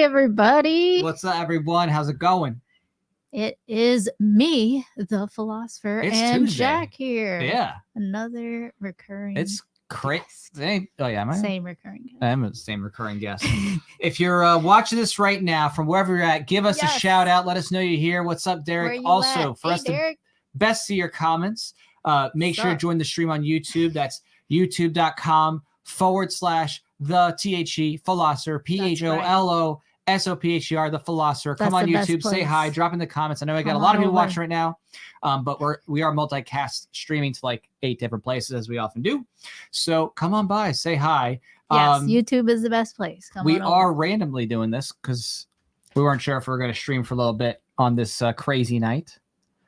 Hey, everybody. What's up, everyone? How's it going? It is me, the philosopher, It's and Tuesday. Jack here. Yeah. Another recurring It's crazy. guest. Oh, yeah. Same recurring guest. I am the same recurring guest. If you're watching this right now from wherever you're at, give us a Yes. shout out. Let us know you're here. What's up, Derek? Where you Also, at? for Hey, us Derek. to best see your comments, make sure to Sup? join the stream on YouTube. That's youtube.com/the philosopher, PHOLOSOPHER, the philosopher. Come That's on the best YouTube, say place. hi, drop in the comments. I know I got a Come lot on of people over. watching right now, but we are multicast streaming to like 8 different places as we often do. So come on by, say hi. Yes, YouTube is the best place. Come We on over. are randomly doing this because we weren't sure if we were going to stream for a little bit on this crazy night.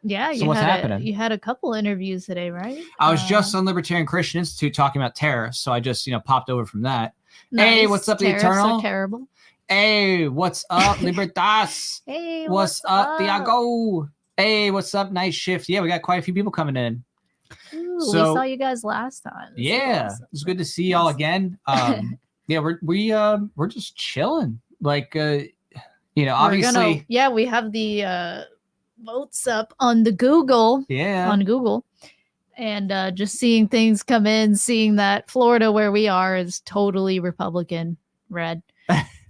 Yeah, So you what's had happening? You had a couple interviews today, right? I was just on Libertarian Christian Institute talking about terrorists, so I just popped over from that. Nice. Hey, what's up, the Tariffs Eternal? Are terrible. Hey, what's up, Libertas? Hey, What's up, Diago? Hey, what's up, Night Shift? Yeah, we got quite a few people coming in. Ooh, So- we saw you guys last time. This is Yeah, awesome. it's good to see y'all again. Yeah, we're just chilling. Like obviously, we have the votes up on the Google and just seeing things come in, seeing that Florida where we are is totally Republican red.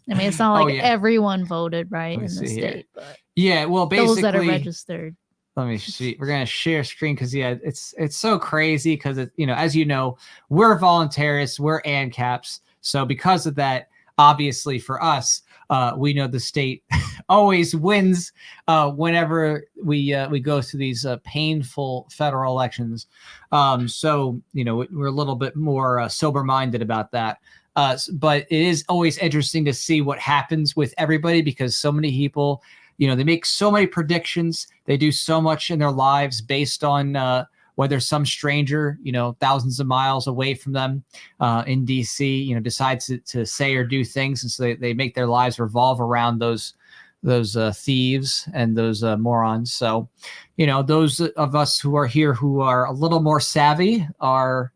I mean, it's not Oh, like yeah. everyone voted right Let me in the see here. state, but yeah. Well, basically, those that are registered. let me see. We're gonna share screen because it's so crazy because as you know, we're voluntarists, we're ANCAPs. So because of that, obviously for us, we know the state always wins whenever we go through these painful federal elections. So we're a little bit more sober-minded about that. But it is always interesting to see what happens with everybody because so many people, they make so many predictions. They do so much in their lives based on whether some stranger, thousands of miles away from them in DC, decides to say or do things. And so they make their lives revolve around those thieves and those morons. So, those of us who are here who are a little more savvy are,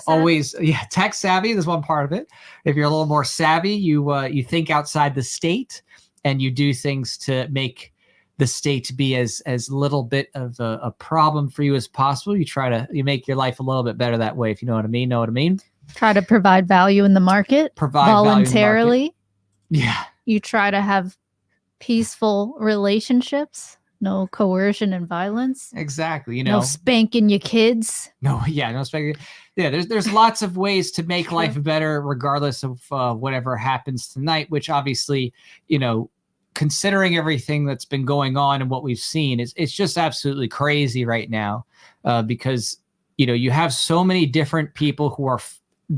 always, tech savvy is one part of it. If you're a little more savvy, you think outside the state and you do things to make the state be as little bit of a problem for you as possible. You make your life a little bit better that way, if you know what I mean. Try to provide value in the market voluntarily. Yeah. You try to have peaceful relationships, no coercion and violence. Exactly. No spanking your kids. No spanking. Yeah, there's lots of ways to make life better regardless of whatever happens tonight, which obviously, considering everything that's been going on and what we've seen, it's just absolutely crazy right now because, you have so many different people who are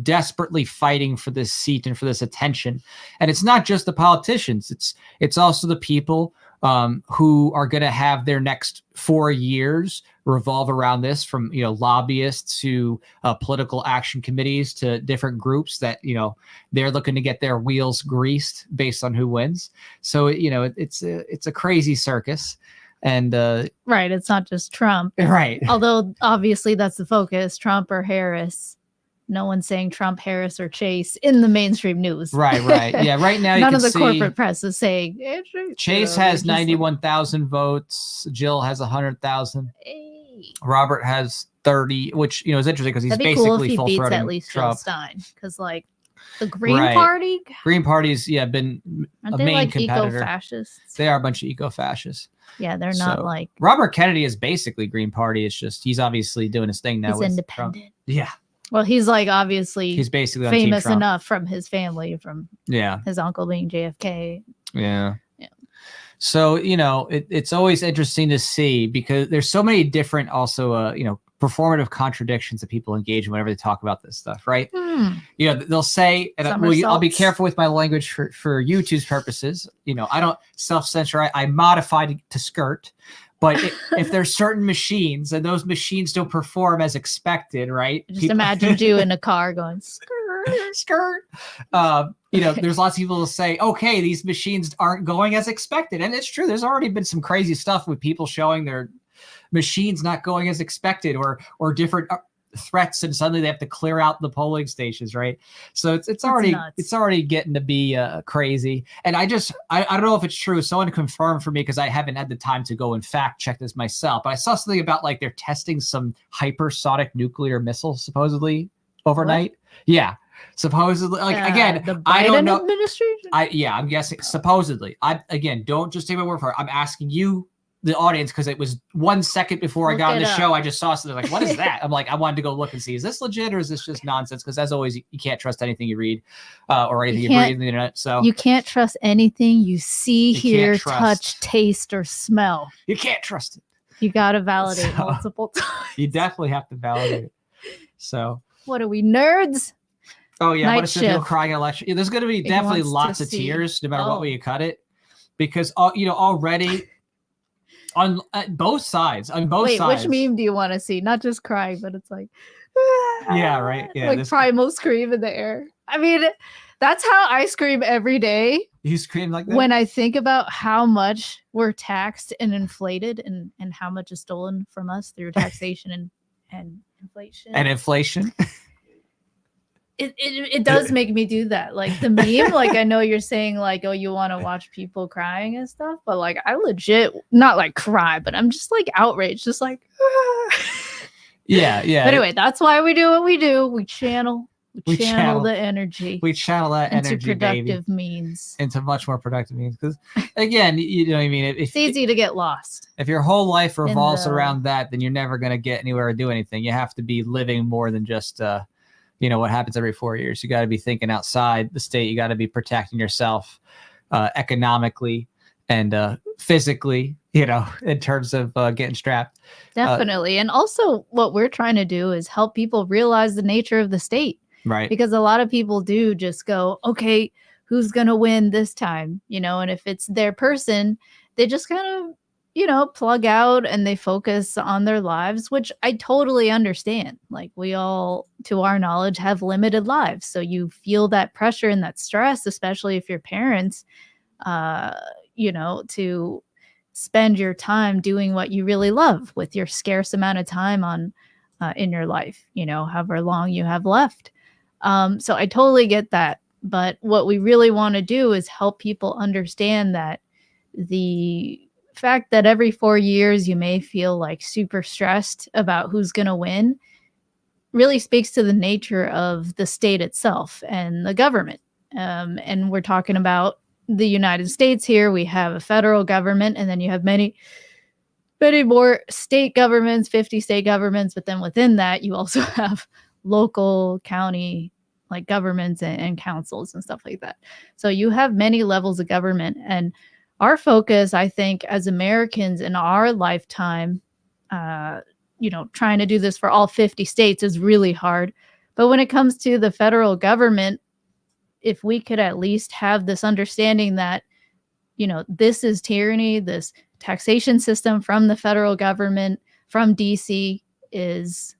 desperately fighting for this seat and for this attention. And it's not just the politicians. It's also the people who are going to have their next 4 years revolve around this, from lobbyists to political action committees to different groups that they're looking to get their wheels greased based on who wins. So it's a crazy circus. And right, it's not just Trump, right? Although obviously that's the focus, Trump or Harris. No one's saying Trump, Harris, or Chase in the mainstream news. Right. Yeah, right now None you of can the corporate press is saying Chase has 91,000 votes. Jill has 100,000. Hey. Robert has 30, which is interesting because he's That'd be basically cool if he beats full-throating at least Jill Trump. Stein, because like the Green Right. Party, Green Party's been aren't a they main like competitor. eco-fascists? They are a bunch of eco-fascists. Yeah, they're not So, like Robert Kennedy is basically Green Party. It's just he's obviously doing his thing now. he's with independent. Trump. Yeah, Well, he's like obviously he's basically on Team famous Trump. enough from his family, from Yeah, his uncle being JFK. yeah. Yeah. So it's always interesting to see because there's so many different also performative contradictions that people engage in whenever they talk about this stuff, right? They'll say, and I'll be Somersaults. careful with my language for YouTube's purposes. I don't self-censor. I modified it to skirt. But if there's certain machines and those machines don't perform as expected, right? I just imagined you in a car going skirt. skirt. There's lots of people who say, okay, these machines aren't going as expected. And it's true. There's already been some crazy stuff with people showing their machines not going as expected or different threats, and suddenly they have to clear out the polling stations, right? So it's already getting to be crazy. And I don't know if it's true. Someone confirmed for me, because I haven't had the time to go and fact check this myself, but I saw something about like they're testing some hypersonic nuclear missiles supposedly overnight. What? Yeah. Supposedly, like again, the Biden I don't know. Administration. I'm guessing supposedly. Again, don't just take my word for it. I'm asking you, the audience, because it was 1 second before I got on the show. I just saw something like, what is that? I'm like, I wanted to go look and see, is this legit or is this just nonsense? Because as always, you can't trust anything you read or anything you read on the internet. So you can't trust anything you see, hear, touch, taste, or smell. You can't trust it. You got to validate multiple times. You definitely have to validate it. So what are we, nerds? Oh yeah, what is people crying at election? Yeah, there's going to be definitely lots of tears, no matter what way you cut it, because already on both sides. Wait, which meme do you want to see? Not just crying, but it's like, yeah, right, yeah, like primal scream in the air. I mean, that's how I scream every day. You scream like that when I think about how much we're taxed and inflated, and how much is stolen from us through taxation and inflation. And inflation. It does make me do that. Like the meme, like I know you're saying like, oh, you want to watch people crying and stuff, but like I legit not like cry, but I'm just like outraged, just like yeah. But anyway, that's why we do what we do. We channel the energy. We channel that into energy, productive means. Into much more productive means. Because again, you know what I mean? It's easy to get lost. If your whole life revolves around that, then you're never going to get anywhere or do anything. You have to be living more than just what happens every 4 years. You got to be thinking outside the state. You got to be protecting yourself economically and physically, in terms of getting strapped. Definitely. And also what we're trying to do is help people realize the nature of the state. Right. Because a lot of people do just go, okay, who's going to win this time? And if it's their person, they just kind of, plug out and they focus on their lives, which I totally understand. Like we all, to our knowledge, have limited lives. So you feel that pressure and that stress, especially if you're parents, to spend your time doing what you really love with your scarce amount of time on in your life, however long you have left. So I totally get that. But what we really want to do is help people understand that the fact that every 4 years you may feel like super stressed about who's going to win really speaks to the nature of the state itself and the government. And we're talking about the United States here. We have a federal government, and then you have many more state governments, 50 state governments. But then within that, you also have local, county, like governments and councils and stuff like that. So you have many levels of government, and our focus, I think, as Americans in our lifetime, trying to do this for all 50 states is really hard. But when it comes to the federal government, if we could at least have this understanding that, this is tyranny, this taxation system from the federal government, from DC, is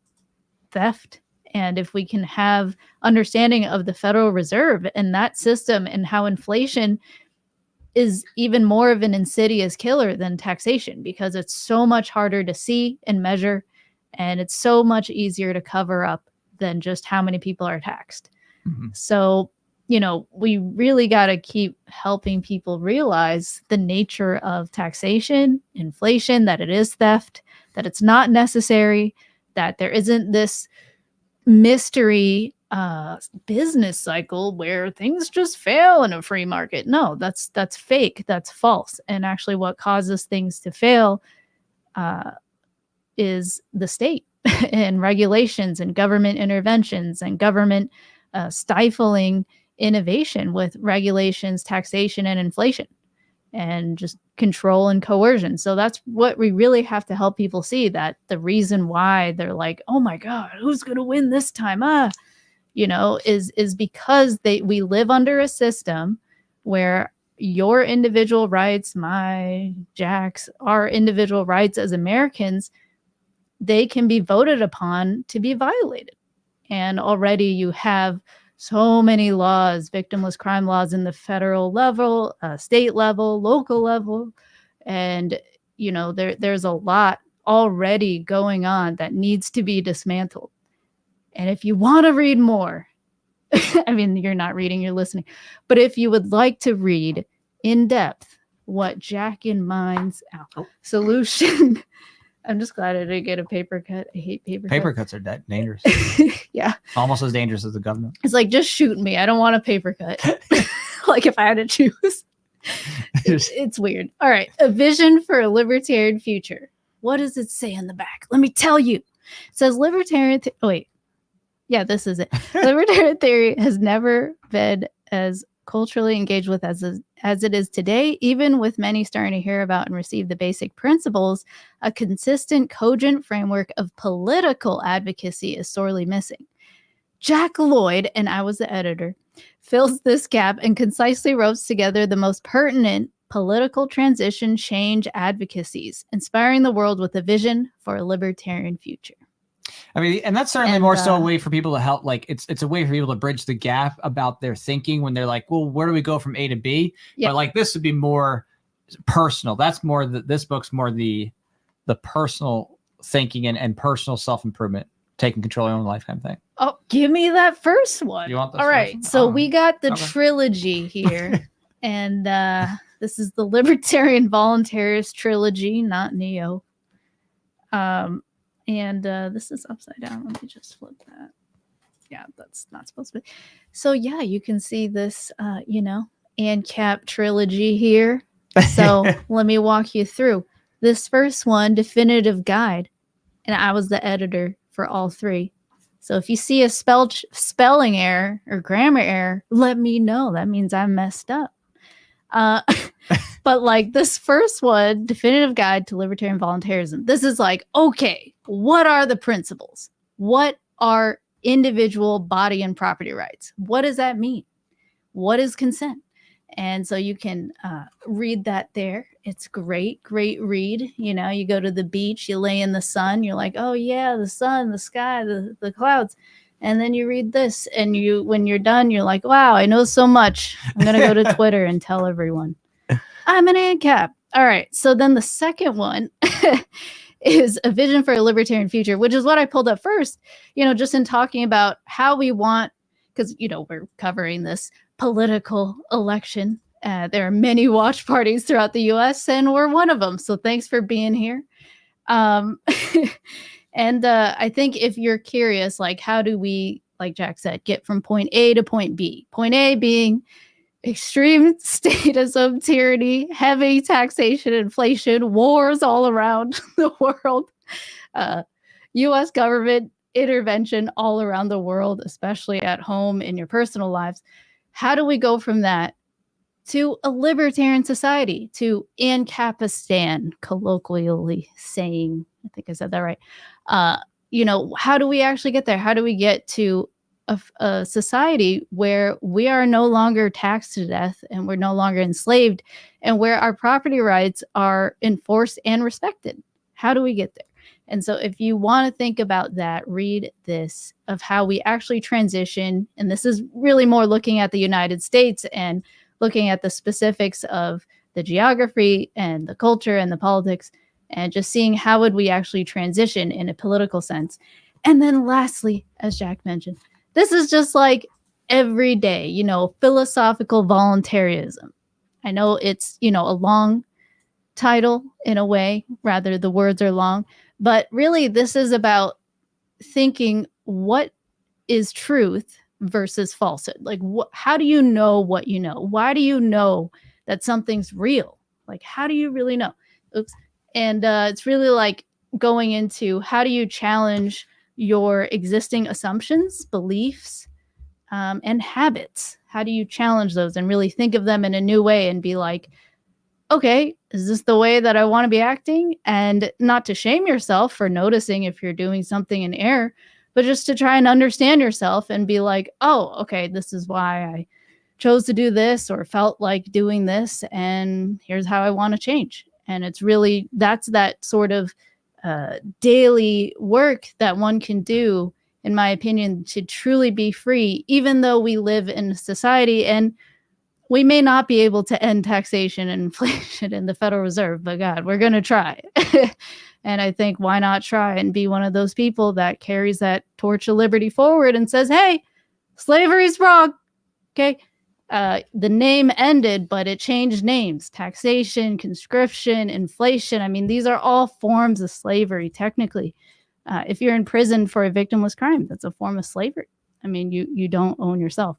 theft. And if we can have understanding of the Federal Reserve and that system and how inflation is even more of an insidious killer than taxation, because it's so much harder to see and measure, and it's so much easier to cover up than just how many people are taxed. Mm-hmm. So, we really got to keep helping people realize the nature of taxation, inflation, that it is theft, that it's not necessary, that there isn't this mystery business cycle where things just fail in a free market. No, that's fake. That's false. And actually what causes things to fail is the state and regulations and government interventions and government stifling innovation with regulations, taxation, and inflation, and just control and coercion. So that's what we really have to help people see, that the reason why they're like, oh my God, who's going to win this time? Is because we live under a system where your individual rights, Jack's, our individual rights as Americans, they can be voted upon to be violated. And already you have so many laws, victimless crime laws in the federal level, state level, local level. And, there's a lot already going on that needs to be dismantled. And if you want to read more, I mean, you're not reading, you're listening. But if you would like to read in depth what Jack in Mind's solution, I'm just glad I didn't get a paper cut. I hate paper cuts are dangerous. Yeah. Almost as dangerous as the government. It's like, just shoot me. I don't want a paper cut. Like if I had to choose. It's weird. All right. A vision for a libertarian future. What does it say in the back? Let me tell you. It says libertarian. Yeah, this is it. Libertarian theory has never been as culturally engaged with as it is today, even with many starting to hear about and receive the basic principles. A consistent, cogent framework of political advocacy is sorely missing. Jack Lloyd, and I was the editor, fills this gap and concisely ropes together the most pertinent political transition change advocacies, inspiring the world with a vision for a libertarian future. I mean, and that's certainly more so a way for people to help. Like it's a way for people to bridge the gap about their thinking when they're like, well, where do we go from A to B? Yeah. But like this would be more personal. That's more this book's more the personal thinking and personal self-improvement, taking control of your own life kind of thing. Oh, give me that first one. You want this? All right. So we got the trilogy here. And this is the Libertarian Voluntarist trilogy, not Neo. And this is upside down. Let me just flip that. Yeah, that's not supposed to be. So yeah, you can see this, ANCAP trilogy here. So let me walk you through this first one, Definitive Guide. And I was the editor for all three. So if you see a spelling error or grammar error, let me know. That means I messed up. But like this first one, Definitive Guide to Libertarian Voluntarism, this is like, okay, what are the principles? What are individual body and property rights? What does that mean? What is consent? And so you can read that there. It's great read. You know, you go to the beach, you lay in the sun, you're like, oh yeah, the sun, the sky, the clouds. And then you read this and when you're done, you're like, wow, I know so much. I'm going to go to Twitter and tell everyone I'm an ANCAP. All right. So then the second one is A Vision for a Libertarian Future, which is what I pulled up first, just in talking about how we want, because, we're covering this political election. There are many watch parties throughout the U.S. and we're one of them. So thanks for being here. And I think if you're curious, like, how do we, like Jack said, get from point A to point B? Point A being extreme statism, tyranny, heavy taxation, inflation, wars all around the world, U.S. government intervention all around the world, especially at home in your personal lives. How do we go from that to a libertarian society, to ANCAPistan, colloquially saying, I think I said that right. How do we actually get there? How do we get to a society where we are no longer taxed to death and we're no longer enslaved and where our property rights are enforced and respected? How do we get there? And so if you want to think about that, read this of how we actually transition. And this is really more looking at the United States and looking at the specifics of the geography and the culture and the politics and just seeing how would we actually transition in a political sense. And then lastly, as Jack mentioned, this is just like every day, philosophical voluntarism. I know it's, a long title in a way, rather the words are long, but really this is about thinking what is truth versus falsehood. Like, how do you know what you know? Why do you know that something's real? Like, how do you really know? Oops. And it's really like going into how do you challenge your existing assumptions, beliefs, and habits? How do you challenge those and really think of them in a new way and be like, okay, is this the way that I want to be acting? And not to shame yourself for noticing if you're doing something in error, but just to try and understand yourself and be like, oh, okay, this is why I chose to do this or felt like doing this. And here's how I want to change. And it's really, that's that sort of daily work that one can do, in my opinion, to truly be free, even though we live in a society and we may not be able to end taxation and inflation in the Federal Reserve, but God, we're going to try. And I think why not try and be one of those people that carries that torch of liberty forward and says, hey, slavery's wrong. Okay. The name ended, but it changed names. Taxation, conscription, inflation. I mean, these are all forms of slavery, technically. If you're in prison for a victimless crime, that's a form of slavery. I mean, you don't own yourself.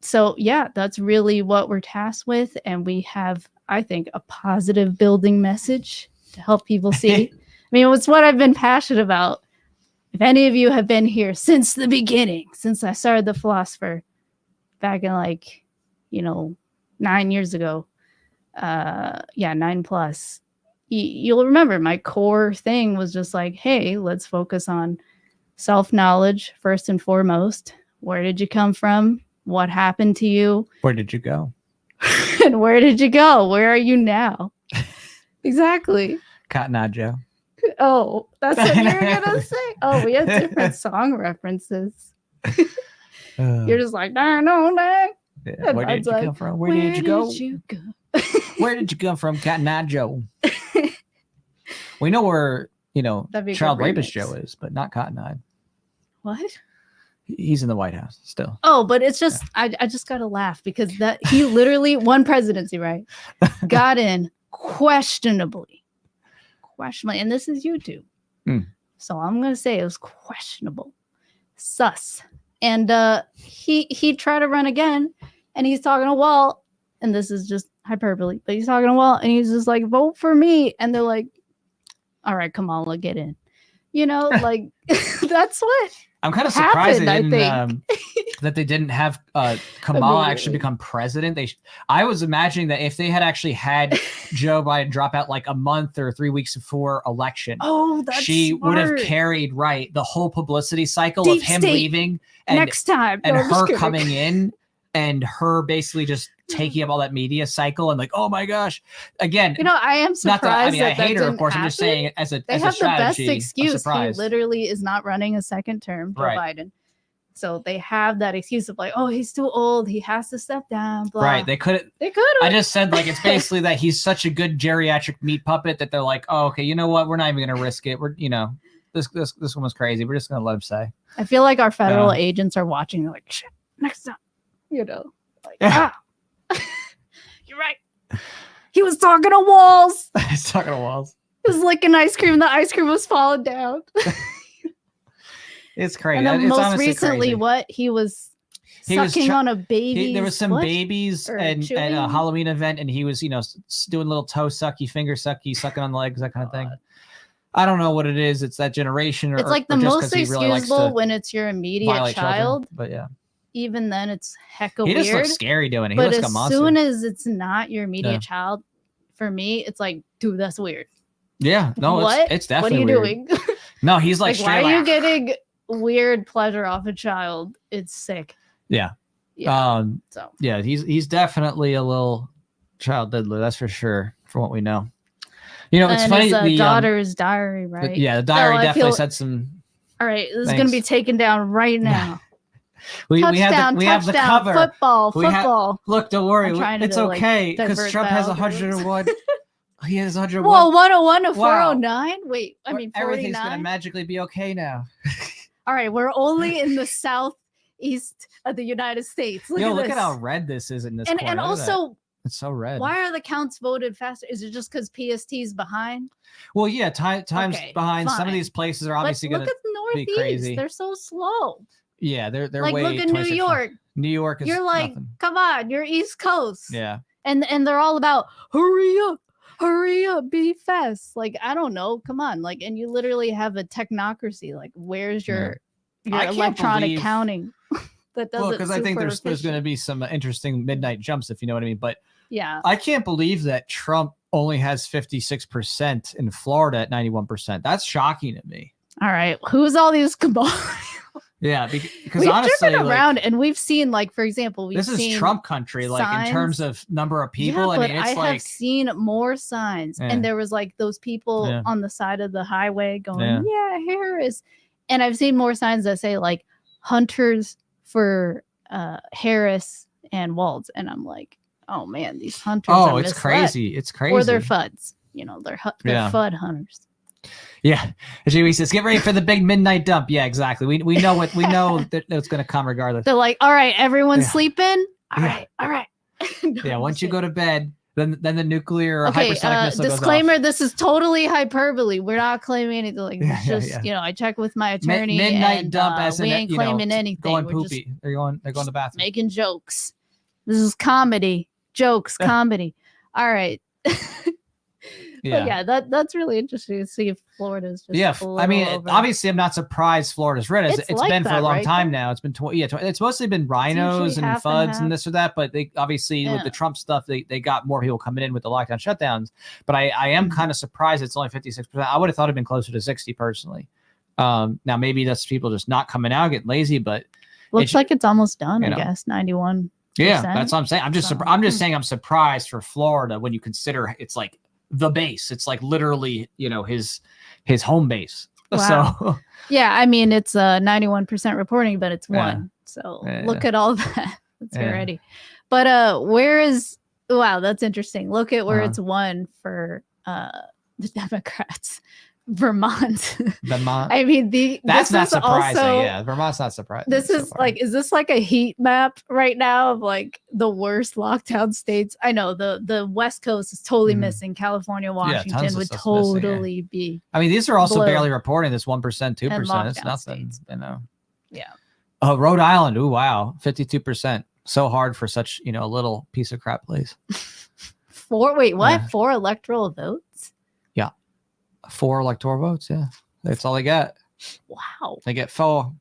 So yeah, that's really what we're tasked with. And we have, I think, a positive building message to help people see. I mean, it's what I've been passionate about. If any of you have been here since the beginning, since I started The Philosopher back in 9 years ago, 9+, you'll remember my core thing was just like, hey, let's focus on self-knowledge first and foremost. Where did you come from? What happened to you? Where did you go? And where did you go? Where are you now? Exactly. Cotton Eye Joe. Oh, that's what you were gonna say. Oh, we have different song references. You're just like, no. Yeah. Where did you come from? Where did you go? Where did you come from, Cotton Eye Joe? We know where child rapist Joe is, but not Cotton Eye. What? He's in the White House still. Oh, but it's just I just gotta laugh because that he literally won presidency, right? Got in questionably, and this is YouTube. So I'm gonna say it was questionable, sus. And he tried to run again, and he's talking to a wall, and this is just hyperbole, but he's talking to a wall, and he's just like, vote for me, and they're like, all right, Kamala, get in. Like that's what. I'm kind of surprised that they didn't have Kamala actually become president. I was imagining that if they had actually had Joe Biden drop out like a month or 3 weeks before election, she smart. would have carried the whole publicity cycle Deep of him state. leaving and Next time and her coming in and her basically just taking up all that media cycle and like, oh my gosh, again. I am surprised. I hate her, of course. I'm just saying they have the best excuse. He literally is not running a second term, Joe Biden. So they have that excuse of like, oh, he's too old. He has to step down. Blah. Right. They could. I just said like it's basically that he's such a good geriatric meat puppet that they're like, oh, okay, you know what? We're not even gonna risk it. We're this one was crazy. We're just gonna let him say. I feel like our federal agents are watching. They're like, shit, next time, like you're right. He was talking to walls. He's talking to walls. He was licking ice cream. The ice cream was falling down. It's crazy. And then it's most recently, crazy. What he was sucking on a baby. There was some babies at a Halloween event, and he was, doing little toe sucky, finger sucky, sucking on the legs, that kind of thing. I don't know what it is. It's that generation, it's like the most excusable when it's your immediate child. Children, but yeah. Even then, it's hecka weird. He just looks scary doing it. He but looks like a monster. As soon as it's not your immediate child, for me, it's like, dude, that's weird. Yeah, no, what? It's definitely What are you weird. doing? No, he's like why are you getting weird pleasure off a child? It's sick. Yeah. So yeah, he's definitely a little child diddler. That's for sure. From what we know, it's funny. The daughter's diary, right? The diary definitely said some. All right, this is going to be taken down right now. we have the cover. Football. Look, don't worry. It's okay because Trump has 101. He has 101. Whoa, 101 to 409? Wait, I mean 49? Everything's going to magically be okay now. All right, we're only in the southeast of the United States. Look at how red this is in this corner. And also, it's so red. Why are the counts voted faster? Is it just because PST's behind? Well, yeah, time's behind. Some of these places are obviously going to be crazy. They're so slow. Yeah, they're like, way. Look at New York. New York is. You're like, nothing. Come on, you're East Coast. Yeah. And they're all about hurry up, be fast. Like, I don't know. Come on. Like, and you literally have a technocracy. Like, where's your electronic counting? That doesn't. Well, because I think there's going to be some interesting midnight jumps, if you know what I mean. But yeah, I can't believe that Trump only has 56% in Florida at 91%. That's shocking to me. All right, who's all these cabal? Yeah, because we've honestly, driven around and we've seen, like, for example, this is Trump country, like signs. In terms of number of people. Yeah, I mean, it's I have seen more signs, and there was like those people on the side of the highway going, "Yeah, Harris," and I've seen more signs that say like "Hunters for Harris," and Walds, and I'm like, oh man, these hunters. Oh, are it's misled. crazy. It's crazy. Or they're FUDs. You know, they're FUD hunters. Yeah, Jamie says, "Get ready for the big midnight dump." Yeah, exactly. We know what we know that it's going to come regardless. They're like, all right, everyone's sleeping. All right. No, yeah, once you go to bed, then the nuclear or hypersonic missile disclaimer: goes off. This is totally hyperbole. We're not claiming anything. Like, it's just you know, I checked with my attorney. Midnight dump, as we in, ain't claiming anything. Going We're poopy. They're going to the bathroom. Making jokes. This is comedy. Jokes, comedy. All right. But yeah, that's really interesting to see if Florida's just I mean, obviously, I'm not surprised Florida's red. It's like been for a long time now. It's been it's mostly been rhinos and FUDs and this or that. But they obviously with the Trump stuff, they got more people coming in with the lockdown shutdowns. But I am kind of surprised it's only 56%. I would have thought it'd been closer to 60 personally. Now maybe that's people just not coming out, getting lazy, but looks like it's almost done. I guess 91. Yeah, that's what I'm saying. I'm just saying I'm surprised for Florida when you consider it's like the base. It's like literally, you know, his home base. Wow. So yeah, I mean it's 91% reporting, but it's one. So look at all that. It's already. But where is that's interesting. Look at where it's one for the Democrats. Vermont. I mean, that's not surprising. Vermont's not surprising. This is like, is this like a heat map right now of like the worst lockdown states? I know the West Coast is totally missing. California, Washington would totally be. I mean, these are also barely reporting this 1%, 2%. It's nothing, states. you know. Yeah. Oh, Rhode Island. Oh, wow, 52%. So hard for such a little piece of crap place. 4 electoral votes. 4 electoral votes. Yeah, that's all they got. Wow, they get 4.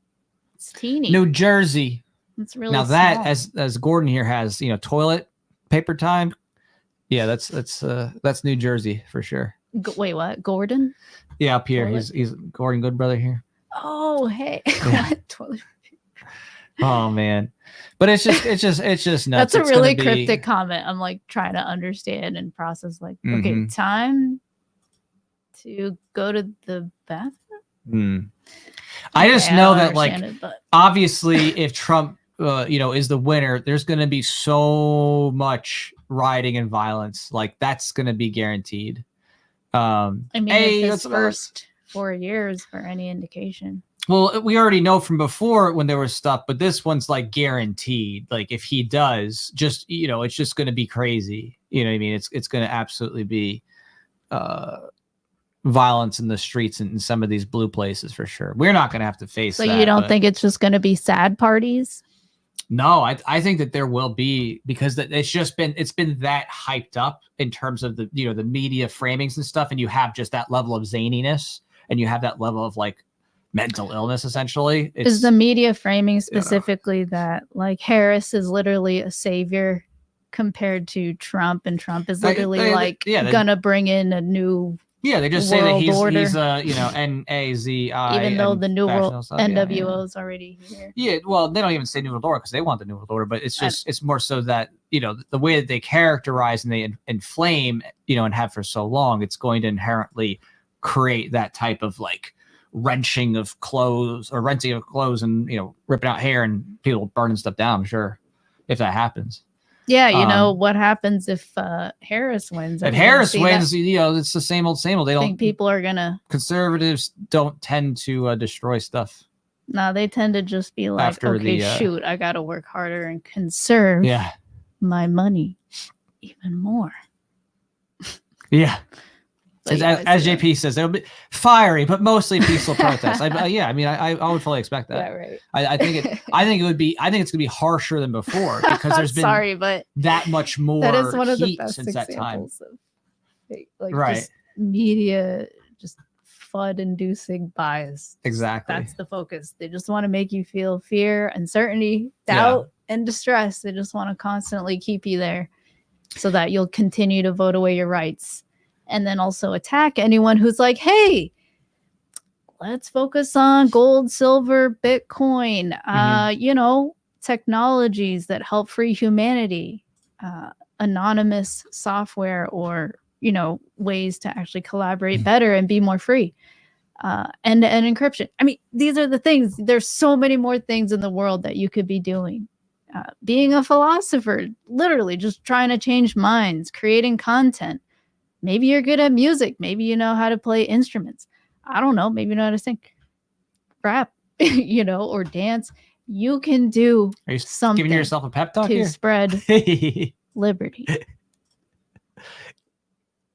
It's teeny. New Jersey. It's really now small. That as Gordon here has toilet paper time. Yeah, that's New Jersey for sure. Wait, what? Gordon? Yeah, up here. Toilet? He's Gordon Goodbrother here. Oh, hey. What? Toilet paper. Oh man, but it's just nuts. That's a really cryptic comment. I'm like trying to understand and process. Like, okay, time to go to the bathroom. I just know that obviously if Trump is the winner, there's going to be so much rioting and violence. Like that's going to be guaranteed. I mean, if his first 4 years for any indication. Well, we already know from before when there was stuff, but this one's like guaranteed. Like if he does, just it's just going to be crazy. You know what I mean? It's going to absolutely be violence in the streets in some of these blue places for sure. We're not going to have to face that. So you don't think it's just going to be sad parties? No, I think that there will be, because it's been that hyped up in terms of the the media framings and stuff, and you have just that level of zaniness and you have that level of like mental illness essentially. Is the media framing specifically that like Harris is literally a savior compared to Trump, and Trump is literally gonna bring in a new they just say that he's NAZI, even though the new world NWO is already here. Yeah, well, they don't even say New World Order because they want the New World Order, but it's just it's more so that the way that they characterize and they inflame and have for so long, it's going to inherently create that type of like renting of clothes and ripping out hair and people burning stuff down. I'm sure if that happens. Yeah, what happens if Harris wins? If Harris wins, it's the same old. They don't think people are gonna. Conservatives don't tend to destroy stuff. No, they tend to just be like, shoot, I got to work harder and conserve my money even more. Yeah. As JP says, it'll be fiery, but mostly peaceful protests. I would fully expect that. Yeah, right. I think it's gonna be harsher than before because there's been but that much more. That is one of heat the best since that time. Of just media, just FUD-inducing bias. Exactly. That's the focus. They just want to make you feel fear, uncertainty, doubt, and distress. They just want to constantly keep you there so that you'll continue to vote away your rights. And then also attack anyone who's like, hey, let's focus on gold, silver, Bitcoin, technologies that help free humanity, anonymous software, or, ways to actually collaborate better and be more free, end-to-end encryption. I mean, these are the things. There's so many more things in the world that you could be doing. being a philosopher, literally just trying to change minds, creating content. Maybe you're good at music. Maybe you know how to play instruments. I don't know. Maybe you know how to sing, rap, or dance. You can do Are you something giving yourself a pep talk to here? spread liberty.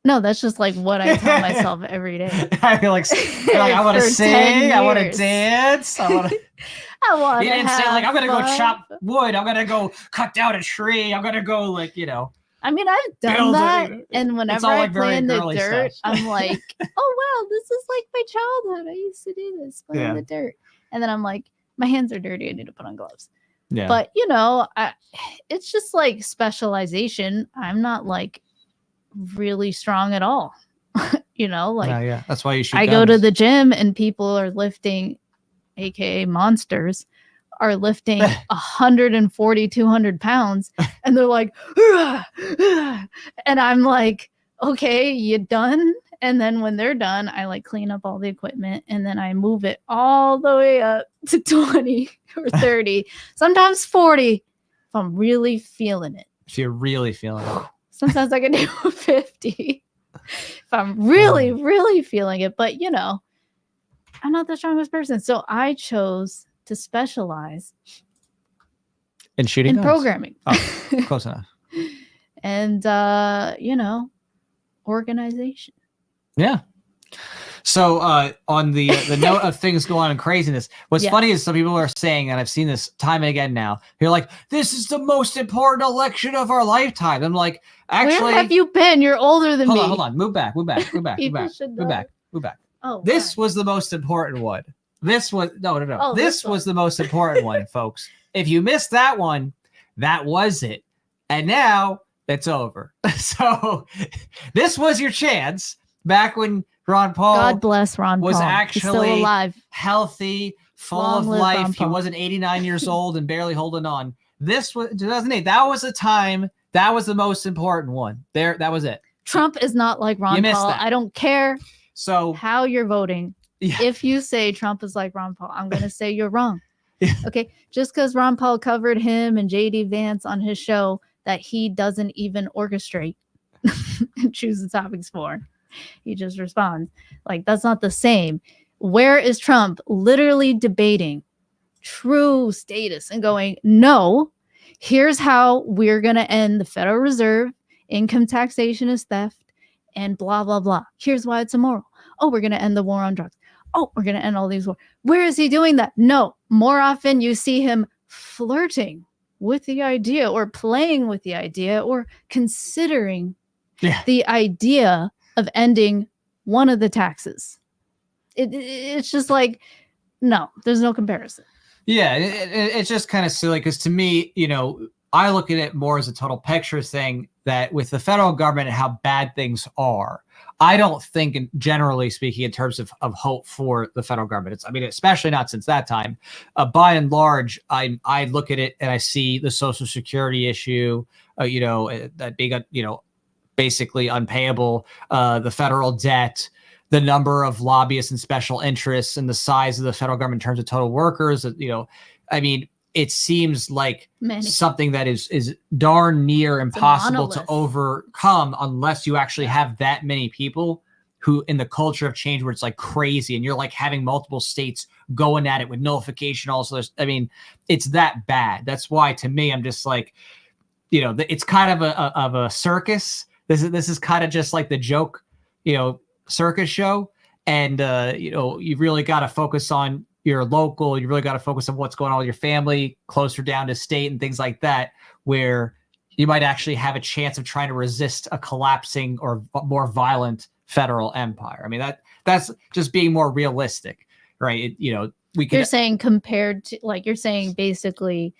No, that's just like what I tell myself every day. I feel like I want to sing, I want to dance, I want to. You didn't say like I'm gonna fun. go chop wood, I'm gonna go cut down a tree, I'm gonna go I mean, I've done that, and whenever I like play in the girly dirt, stuff. I'm like, oh wow, this is like my childhood. I used to do this, play in the dirt, and then I'm like, my hands are dirty. I need to put on gloves. Yeah. But it's just like specialization. I'm not like really strong at all. Yeah, that's why you shoot I guns. go to the gym and people are lifting, aka monsters, are lifting 140, 200 pounds, and they're like, and I'm like, okay, you done? And then when they're done, I like clean up all the equipment and then I move it all the way up to 20 or 30, sometimes 40 if I'm really feeling it. If you're really feeling it. Sometimes I can do 50 if I'm really, really feeling it. But, I'm not the strongest person. So I chose to specialize in shooting guns. programming. Oh, close enough. And, organization. Yeah. So on the note of things going on and craziness, what's funny is some people are saying, and I've seen this time and again now, you're like, this is the most important election of our lifetime. I'm like, actually, where have you been? You're older than me. Hold on. Move back. Oh, this was the most important one. This was no. Oh, this was the most important one, folks. If you missed that one, that was it. And now it's over. So this was your chance back when Ron Paul, God bless Ron was Paul. actually He's still alive, healthy, full Long of live life. Ron He Paul. wasn't 89 years old and barely holding on. This was 2008. That was the time. That was the most important one. That was it. Trump is not like Ron Paul. That. I don't care so how you're voting. Yeah. If you say Trump is like Ron Paul, I'm going to say you're wrong. Yeah. Okay. Just because Ron Paul covered him and JD Vance on his show that he doesn't even orchestrate and choose the topics for. He just responds. Like, that's not the same. Where is Trump literally debating true status and going, no, here's how we're going to end the Federal Reserve. Income taxation is theft and blah, blah, blah. Here's why it's immoral. Oh, we're going to end the war on drugs. Oh, we're going to end all these wars. Where is he doing that? No, more often you see him flirting with the idea or playing with the idea or considering the idea of ending one of the taxes. It's just like, no, there's no comparison. Yeah, it's just kind of silly because to me, I look at it more as a total picture thing that with the federal government and how bad things are, I don't think, generally speaking, in terms of hope for the federal government. Especially not since that time. By and large, I look at it and I see the Social Security issue, that being, basically unpayable, the federal debt, the number of lobbyists and special interests, and the size of the federal government in terms of total workers. It seems like something that is darn near impossible to overcome unless you actually have that many people who in the culture of change where it's like crazy and you're like having multiple states going at it with nullification. Also, it's that bad. That's why to me, I'm just like, it's kind of a circus. This is kind of just like the joke, circus show. And, you really got to focus on your local, you really got to focus on what's going on with your family, closer down to state and things like that, where you might actually have a chance of trying to resist a collapsing or more violent federal empire. That's just being more realistic, right? You're saying compared to, like, you're saying basically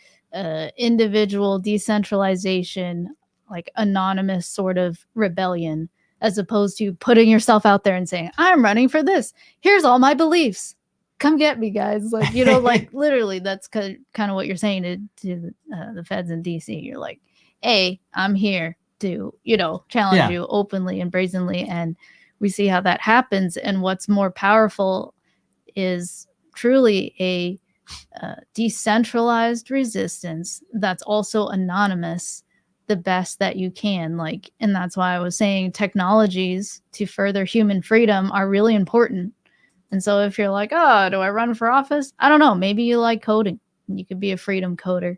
individual decentralization, like anonymous sort of rebellion, as opposed to putting yourself out there and saying, I'm running for this. Here's all my beliefs. Come get me, guys. Like, like literally that's kind of what you're saying to the feds in DC. You're like, hey, I'm here to, challenge you openly and brazenly. And we see how that happens. And what's more powerful is truly a decentralized resistance that's also anonymous the best that you can. Like, and that's why I was saying technologies to further human freedom are really important. And so if you're like, oh, do I run for office? I don't know. Maybe you like coding. You could be a freedom coder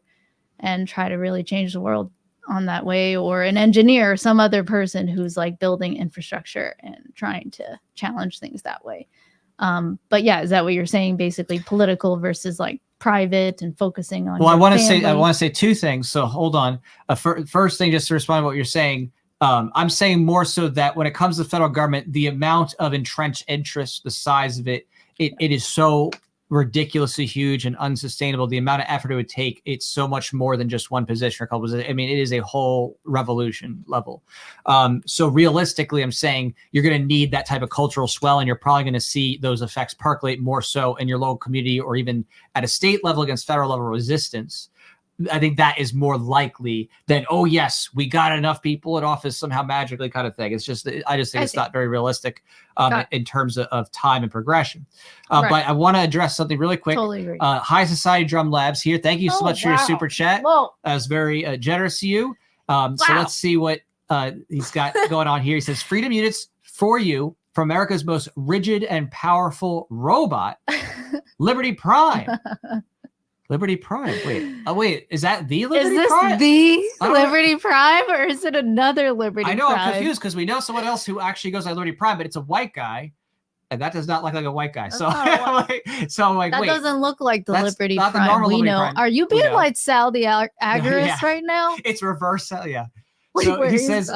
and try to really change the world on that way, or an engineer or some other person who's like building infrastructure and trying to challenge things that way. But yeah, is that what you're saying? Basically political versus like private and focusing on. Well, I want to say two things. So hold on. First thing, just to respond to what you're saying, I'm saying more so that when it comes to the federal government, the amount of entrenched interest, the size of it is so ridiculously huge and unsustainable. The amount of effort it would take, it's so much more than just one position or couple positions. I mean, it is a whole revolution level. So realistically, I'm saying you're going to need that type of cultural swell, and you're probably going to see those effects percolate more so in your local community or even at a state level against federal level resistance. I think that is more likely than, oh yes, we got enough people in office somehow magically kind of thing. It's just, I just think it's not very realistic in terms of time and progression. Right. But I want to address something really quick. Totally agree. High Society Drum Labs here. Thank you so much for your super chat. That was very generous of you. So let's see what he's got going on here. He says, freedom units for you from America's most rigid and powerful robot, Liberty Prime. Liberty Prime. Wait. Is that the Liberty Prime? Is this the Liberty Prime, or is it another Liberty Prime? I know, I'm confused because we know someone else who actually goes by Liberty Prime, but it's a white guy, and that does not look like a white guy. So I'm like, that wait, doesn't look like the Liberty Prime we know. Prime. Are you being like Sal the Agorist right now? It's reverse, yeah. Wait, so he says,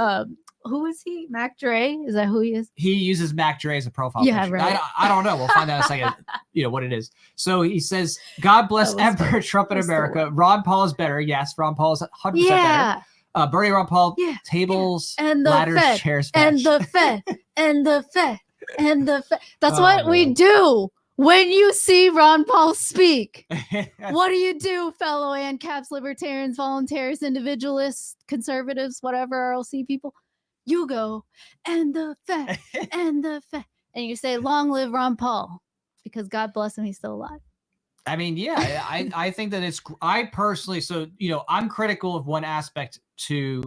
who is he? Mac Dre? Is that who he is? He uses Mac Dre as a profile picture. Right. I don't know. We'll find out in a second, what it is. So he says, God bless Emperor Trump in America. Ron Paul is better. Yes, Ron Paul is 100% better. Bernie Ron Paul, tables, and ladders, Fed, chairs, and the Fed, and the Fed, and the Fed. That's what we do. When you see Ron Paul speak, what do you do, fellow ANCAPs, libertarians, voluntaries, individualists, conservatives, whatever, RLC people? You go, and the Fed, and the Fed. And you say, long live Ron Paul, because God bless him, he's still alive. I mean, yeah, I think that I personally, so, I'm critical of one aspect to,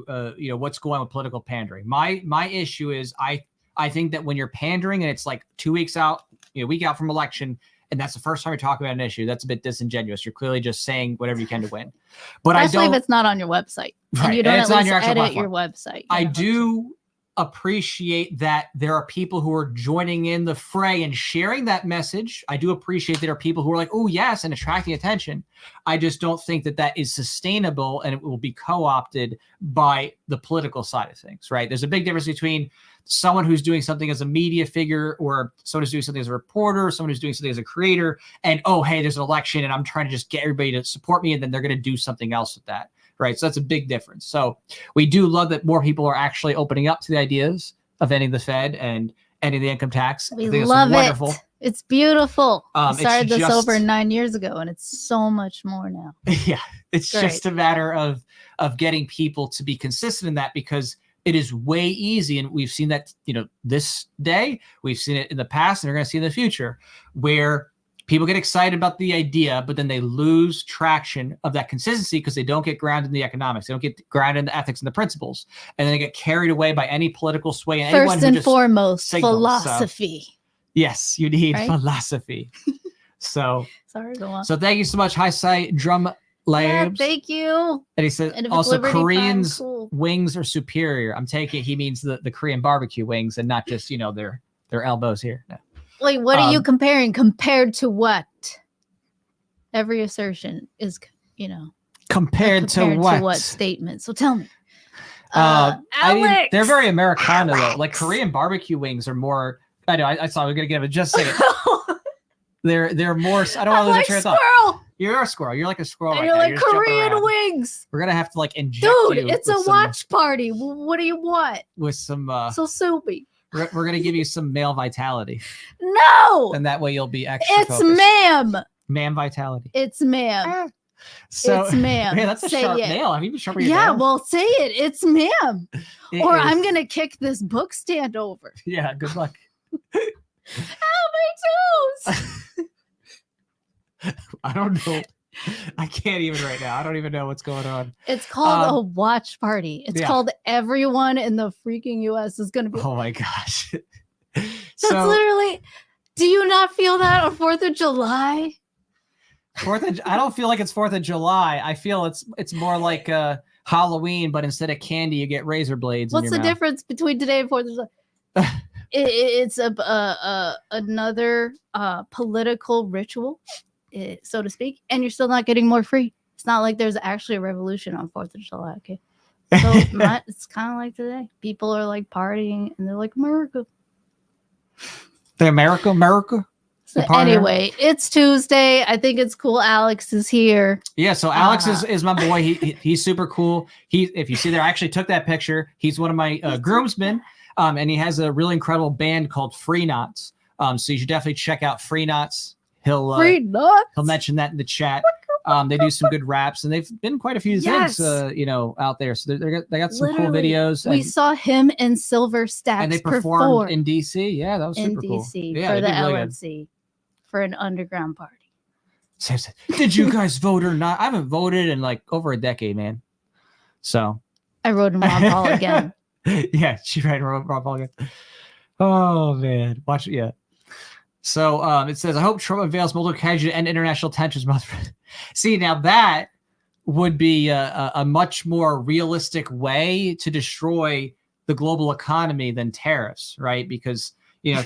what's going on with political pandering. My issue is I think that when you're pandering and it's like 2 weeks out, a week out from election, and that's the first time you're talking about an issue, that's a bit disingenuous. You're clearly just saying whatever you can to win. But especially if it's not on your website. Right. And you don't at least edit your website. I do appreciate that there are people who are joining in the fray and sharing that message. I do appreciate there are people who are like, oh yes, and attracting attention. I just don't think that is sustainable, and it will be co-opted by the political side of things, right? There's a big difference between someone who's doing something as a media figure, or someone who's doing something as a reporter, or someone who's doing something as a creator, and oh, hey, there's an election and I'm trying to just get everybody to support me, and then they're going to do something else with that. Right. So that's a big difference. So we do love that more people are actually opening up to the ideas of ending the Fed and ending the income tax. We love it. It's beautiful. I started this over 9 years ago, and it's so much more now. Yeah. It's just a matter of getting people to be consistent in that, because it is way easy. And we've seen that, this day, we've seen it in the past, and we're going to see in the future, where people get excited about the idea, but then they lose traction of that consistency because they don't get grounded in the economics. They don't get grounded in the ethics and the principles. And then they get carried away by any political sway. And First and foremost, philosophy. So, yes, you need philosophy. So, sorry, go on. So thank you so much, High Side Drum Labs. Yeah, thank you. And he said, also Koreans' wings are superior. I'm taking he means the Korean barbecue wings and not just, their elbows here. No. Wait, what are you comparing? Compared to what? Every assertion is, compared to what statement? So tell me. I mean, they're very Americana though. Like Korean barbecue wings are more. I know. I saw. We're gonna give it. Just say it. They're more. I don't want to lose your thought. You're a squirrel. You're like a squirrel. You're like Korean wings. We're gonna have to inject Dude, it's a watch party. What do you want? With some. So soupy. We're going to give you some male vitality. No! And that way you'll be extra focused. Ma'am. Ma'am vitality. It's ma'am. So, it's ma'am. Man, that's a sharp nail. Have you been sharpening your nail? Well, say it. It's ma'am. I'm going to kick this book stand over. Yeah, good luck. Ow, my toes! I don't know. I can't even right now. I don't even know what's going on. It's called a watch party. It's called everyone in the freaking US is going to be. Oh my gosh. That's literally. Do you not feel that on 4th of July? I don't feel like it's 4th of July. I feel it's more like Halloween, but instead of candy, you get razor blades. What's the difference between today and 4th of July? It's another political ritual, so to speak, and you're still not getting more free. It's not like there's actually a revolution on 4th of July. Okay, so it's kind of like today. People are like partying, and they're like America. The America. So anyway, it's Tuesday. I think it's cool. Alex is here. Yeah, so Alex is my boy. He's super cool. If you see there, I actually took that picture. He's one of my groomsmen, and he has a really incredible band called Free Knots. So you should definitely check out Free Knots. He'll mention that in the chat. They do some good raps, and they've been quite a few things, out there. So they got some cool videos. We saw him in Silver Stacks, and they performed in DC. Yeah, that was super cool. In DC for the LNC for an underground party. Did you guys vote or not? I haven't voted in like over a decade, man. So I wrote in Ron Paul again. Yeah, she wrote Ron Paul again. Oh man, watch it. Yeah. So it says, I hope Trump unveils multiple kaiju and international tensions. See, now that would be a much more realistic way to destroy the global economy than tariffs, right? Because,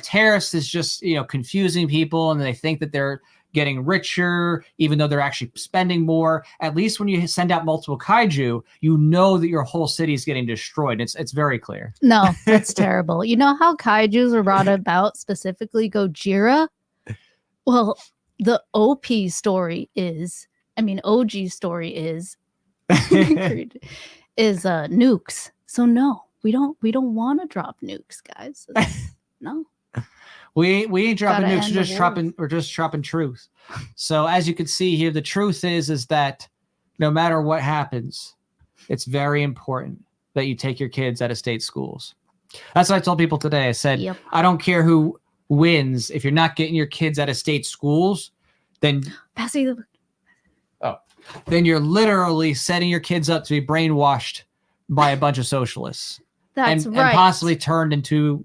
tariffs is just, confusing people, and they think that they're getting richer, even though they're actually spending more. At least when you send out multiple kaiju, you know that your whole city is getting destroyed. It's very clear. No, that's terrible. You know how kaijus were brought about, specifically Gojira? Well, the OG story is nukes. So no, we don't want to drop nukes, guys. No. We ain't dropping nukes. We're just dropping truth. So as you can see here, the truth is that no matter what happens, it's very important that you take your kids out of state schools. That's what I told people today. I said, I don't care who wins. If you're not getting your kids out of state schools, then then you're literally setting your kids up to be brainwashed by a bunch of socialists. That's and right. And possibly turned into,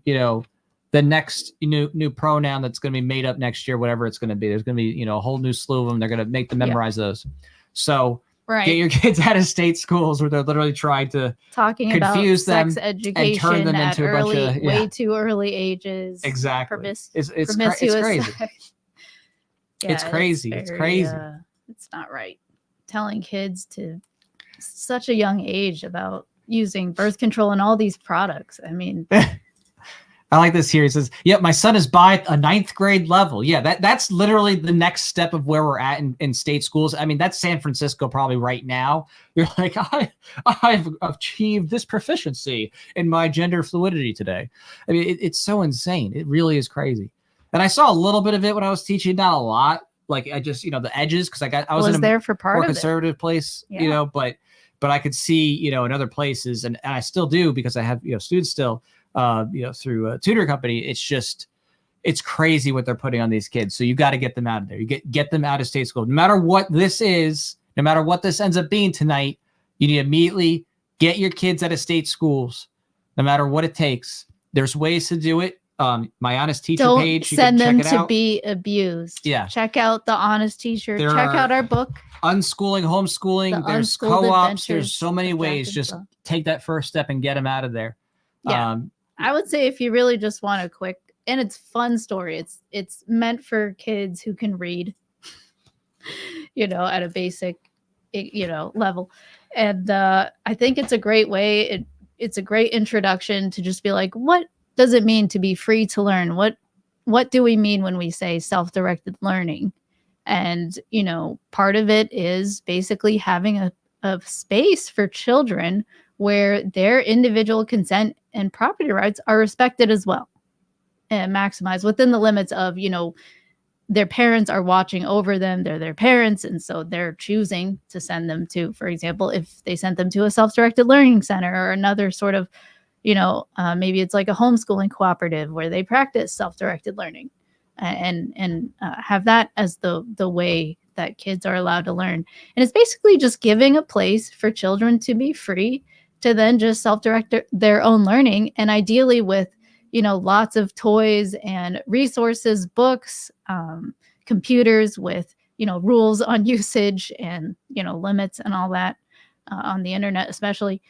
the next new pronoun that's going to be made up next year, whatever it's going to be. There's going to be, a whole new slew of them. They're going to make them memorize those. So get your kids out of state schools where they're literally trying to confuse them, sex education and turn them into a bunch of way too early ages. Exactly. It's crazy. It's crazy. It's crazy. It's not right. Telling kids to such a young age about using birth control and all these products. I mean, I like this here. He says, "Yep, my son is by a 9th grade level." Yeah, that's literally the next step of where we're at in state schools. I mean, that's San Francisco probably right now. You're like, I've achieved this proficiency in my gender fluidity today. I mean, it's so insane. It really is crazy. And I saw a little bit of it when I was teaching, not a lot. Like I just, the edges, because I was in a there for part more of conservative place, but I could see, in other places, and I still do because I have, students still. Through a tutor company. It's crazy what they're putting on these kids. So you got to get them out of there. You get them out of state school. No matter what this is, no matter what this ends up being tonight, you need to immediately get your kids out of state schools, no matter what it takes. There's ways to do it. My Honest Teacher page. Don't send them to be abused. Yeah. Check out the Honest Teacher. Check out our book. Unschooling, homeschooling. There's co-ops. There's so many ways. Just take that first step and get them out of there. Yeah. I would say if you really just want a quick, and it's fun story, it's meant for kids who can read, at a basic, level. And I think it's a great way. It's a great introduction to just be like, what does it mean to be free to learn? What do we mean when we say self-directed learning? And, part of it is basically having a space for children where their individual consent and property rights are respected as well and maximized within the limits of, their parents are watching over them. They're their parents. And so they're choosing to send them to, for example, if they sent them to a self-directed learning center or another sort of, maybe it's like a homeschooling cooperative where they practice self-directed learning and have that as the way that kids are allowed to learn. And it's basically just giving a place for children to be free to then just self-direct their own learning, and ideally with, lots of toys and resources, books, computers with, rules on usage and, limits and all that on the internet, especially.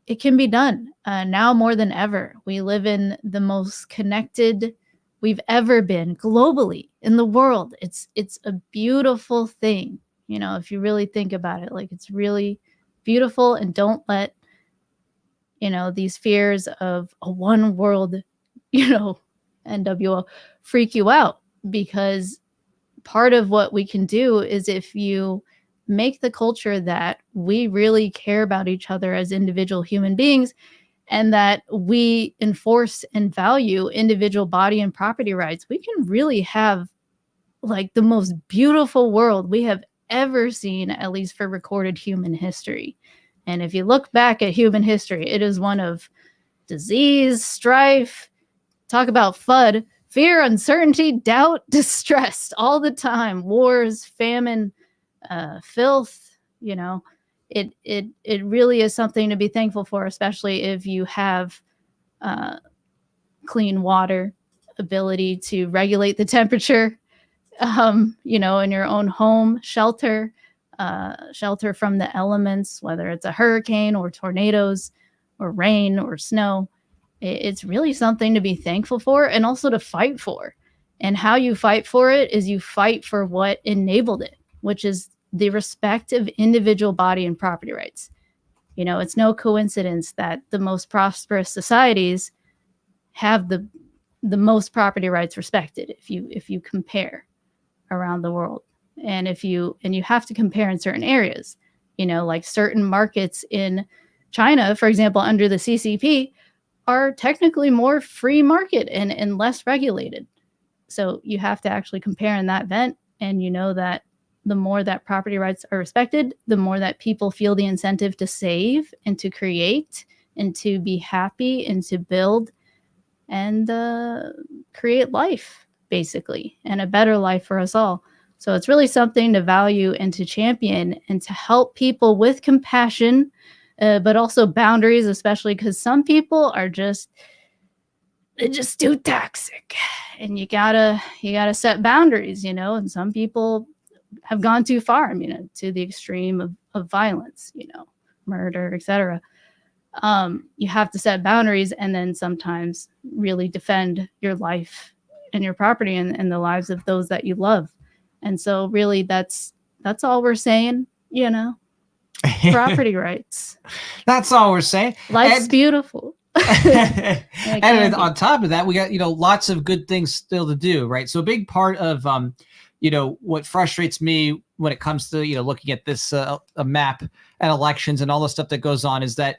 It can be done now more than ever. We live in the most connected we've ever been globally in the world. It's a beautiful thing, if you really think about it. Like, it's really beautiful, and don't let these fears of a one world, NWO freak you out, because part of what we can do is, if you make the culture that we really care about each other as individual human beings, and that we enforce and value individual body and property rights, we can really have like the most beautiful world we have ever seen, at least for recorded human history. And if you look back at human history, it is one of disease, strife, talk about FUD, fear, uncertainty, doubt, distress, all the time, wars, famine, filth. It really is something to be thankful for, especially if you have clean water, ability to regulate the temperature, in your own home, shelter from the elements, whether it's a hurricane or tornadoes or rain or snow. It's really something to be thankful for, and also to fight for. And how you fight for it is you fight for what enabled it, which is the respect of individual body and property rights. It's no coincidence that the most prosperous societies have the most property rights respected, if you compare around the world. And you have to compare in certain areas, like certain markets in China, for example, under the CCP, are technically more free market and less regulated. So you have to actually compare in that event, and that the more that property rights are respected, the more that people feel the incentive to save and to create and to be happy and to build and create life, basically, and a better life for us all. So it's really something to value and to champion, and to help people with compassion, but also boundaries, especially because some people are just too toxic, and you gotta set boundaries, and some people have gone too far, to the extreme of violence, murder, etc. You have to set boundaries, and then sometimes really defend your life and your property and the lives of those that you love. And so really that's all we're saying, property rights. That's all we're saying. Life's beautiful. And on top of that, we got, lots of good things still to do, right? So a big part of, what frustrates me when it comes to, looking at this a map and elections and all the stuff that goes on, is that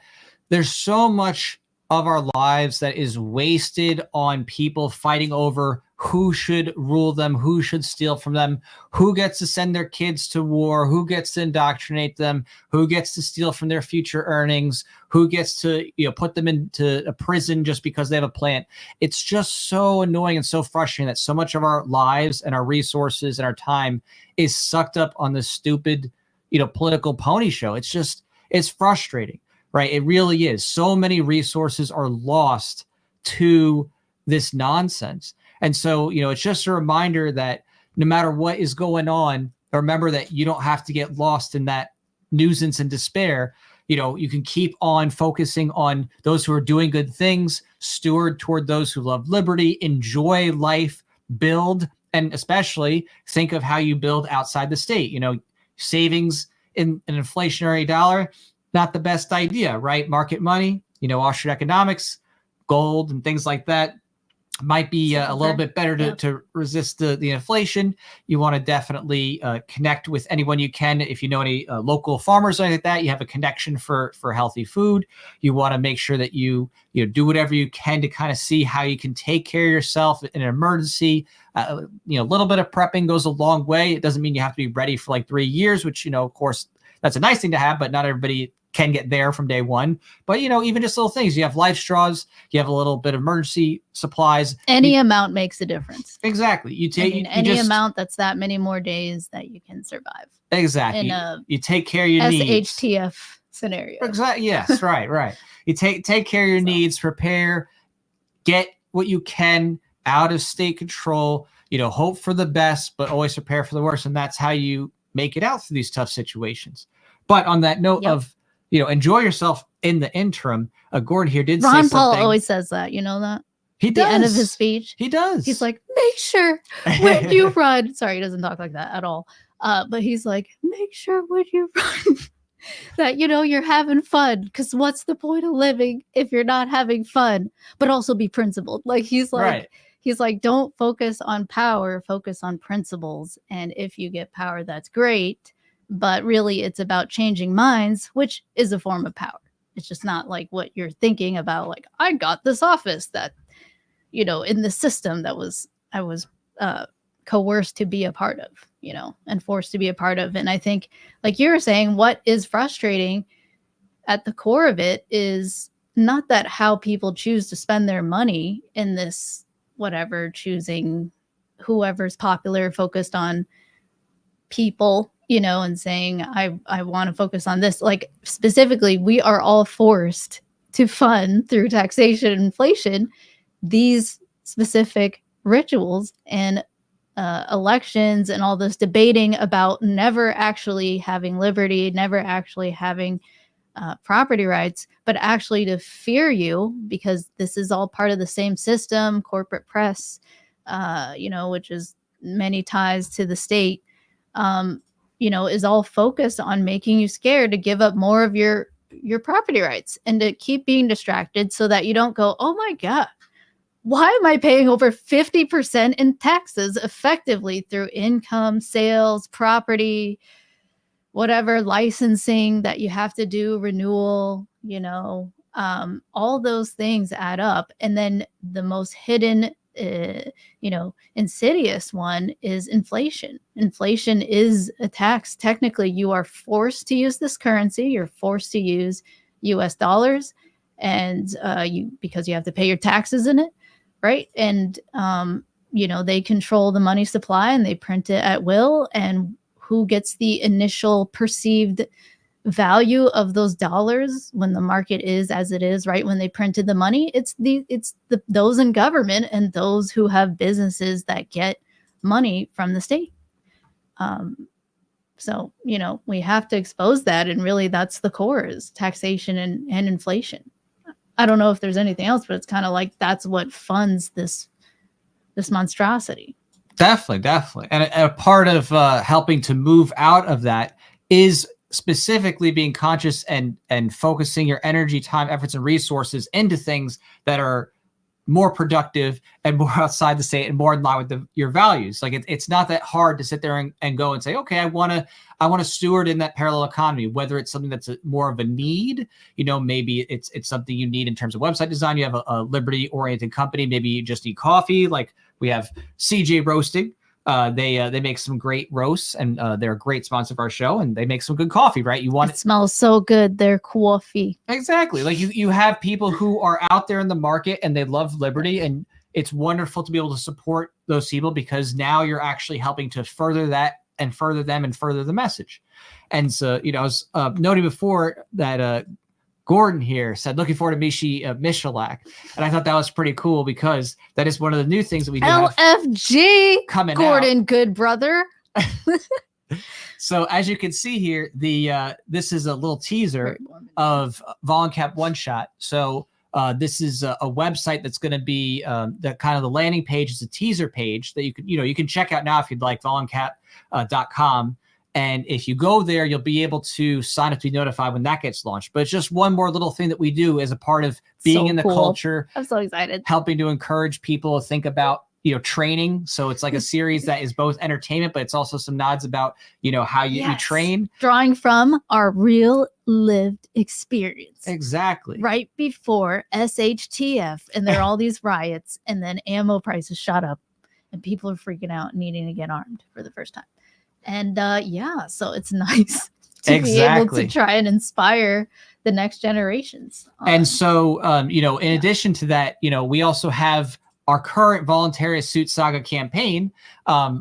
there's so much of our lives that is wasted on people fighting over who should rule them, who should steal from them, who gets to send their kids to war, who gets to indoctrinate them, who gets to steal from their future earnings, who gets to put them into a prison just because they have a plant. It's just so annoying and so frustrating that so much of our lives and our resources and our time is sucked up on this stupid, political pony show. It's frustrating, right? It really is. So many resources are lost to this nonsense. And so, it's just a reminder that no matter what is going on, remember that you don't have to get lost in that nuisance and despair. You can keep on focusing on those who are doing good things, steward toward those who love liberty, enjoy life, build, and especially think of how you build outside the state. Savings in an inflationary dollar, not the best idea, right? Market money, Austrian economics, gold, and things like that might be a little bit better to resist the inflation. You want to definitely connect with anyone you can. If you know any local farmers or anything like that, you have a connection for healthy food. You want to make sure that you do whatever you can to kind of see how you can take care of yourself in an emergency. A little bit of prepping goes a long way. It doesn't mean you have to be ready for like 3 years, which, of course, that's a nice thing to have, but not everybody can get there from day one. But, even just little things. You have life straws, you have a little bit of emergency supplies. Any amount makes a difference. Exactly. You take any amount that's that many more days that you can survive. Exactly. You take care of your needs. SHTF scenario. Exactly. Yes. Right. You take care of your needs, prepare, get what you can out of state control, hope for the best, but always prepare for the worst. And that's how you make it out through these tough situations. But on that note of, enjoy yourself in the interim, Gordon here did say something. Ron Paul always says that, you know that? He does. At the end of his speech. He does. He's like, make sure when you run. Sorry, he doesn't talk like that at all. But he's like, make sure when you run that, you're having fun. Because what's the point of living if you're not having fun, but also be principled? Like, he's like, right. He's like, don't focus on power, focus on principles. And if you get power, that's great. But really, it's about changing minds, which is a form of power. It's just not like what you're thinking about. Like, I got this office that, in the system that I was coerced to be a part of, and forced to be a part of. And I think, like you were saying, what is frustrating at the core of it is not that how people choose to spend their money in this, whatever, choosing whoever's popular, focused on people, and saying, I want to focus on this. Like, specifically, we are all forced to fund through taxation and inflation these specific rituals and elections and all this debating about never actually having liberty, never actually having property rights, but actually to fear you, because this is all part of the same system, corporate press, which is many ties to the state, is all focused on making you scared to give up more of your property rights and to keep being distracted so that you don't go, oh my God, why am I paying over 50% in taxes effectively through income, sales, property, whatever, licensing that you have to do, renewal, all those things add up. And then the most hidden, insidious one is inflation. Inflation is a tax. Technically, you are forced to use this currency. You're forced to use US dollars, and because you have to pay your taxes in it. Right. And, they control the money supply and they print it at will. And who gets the initial perceived value of those dollars when the market is as it is, right? When they printed the money, it's those in government and those who have businesses that get money from the state. So, we have to expose that. And really, that's the core, is taxation and inflation. I don't know if there's anything else, but it's kind of like that's what funds this monstrosity. Definitely. And a part of helping to move out of that is specifically being conscious and focusing your energy, time, efforts, and resources into things that are more productive and more outside the state and more in line with your values. Like, it's not that hard to sit there and go and say, okay, I want to steward in that parallel economy, whether it's something that's more of a need, maybe it's something you need in terms of website design. You have a liberty oriented company. Maybe you just need coffee. Like, we have CJ Roasting. They make some great roasts, and they're a great sponsor of our show, and they make some good coffee, right? It smells so good, their coffee. Exactly. Like, you have people who are out there in the market and they love liberty, and it's wonderful to be able to support those people, because now you're actually helping to further that and further them and further the message. And so, I was noting before that Gordon here said, looking forward to Mishi Michalak. And I thought that was pretty cool, because that is one of the new things that we do LFG coming Gordon, out. Good brother. So as you can see here, this is a little teaser of VolunCap One Shot. So this is a website that's going to be the landing page is a teaser page that you can check out now if you'd like, voluncap.com. And if you go there, you'll be able to sign up to be notified when that gets launched. But it's just one more little thing that we do as a part of being in the culture. I'm so excited. Helping to encourage people to think about, training. So it's like a series that is both entertainment, but it's also some nods about, how you train. Drawing from our real lived experience. Exactly. Right before SHTF, and there are all these riots, and then ammo prices shot up and people are freaking out, needing to get armed for the first time. And so it's nice to be able to try and inspire the next generations. And so, in addition to that, we also have our current Voluntarius Suit Saga campaign,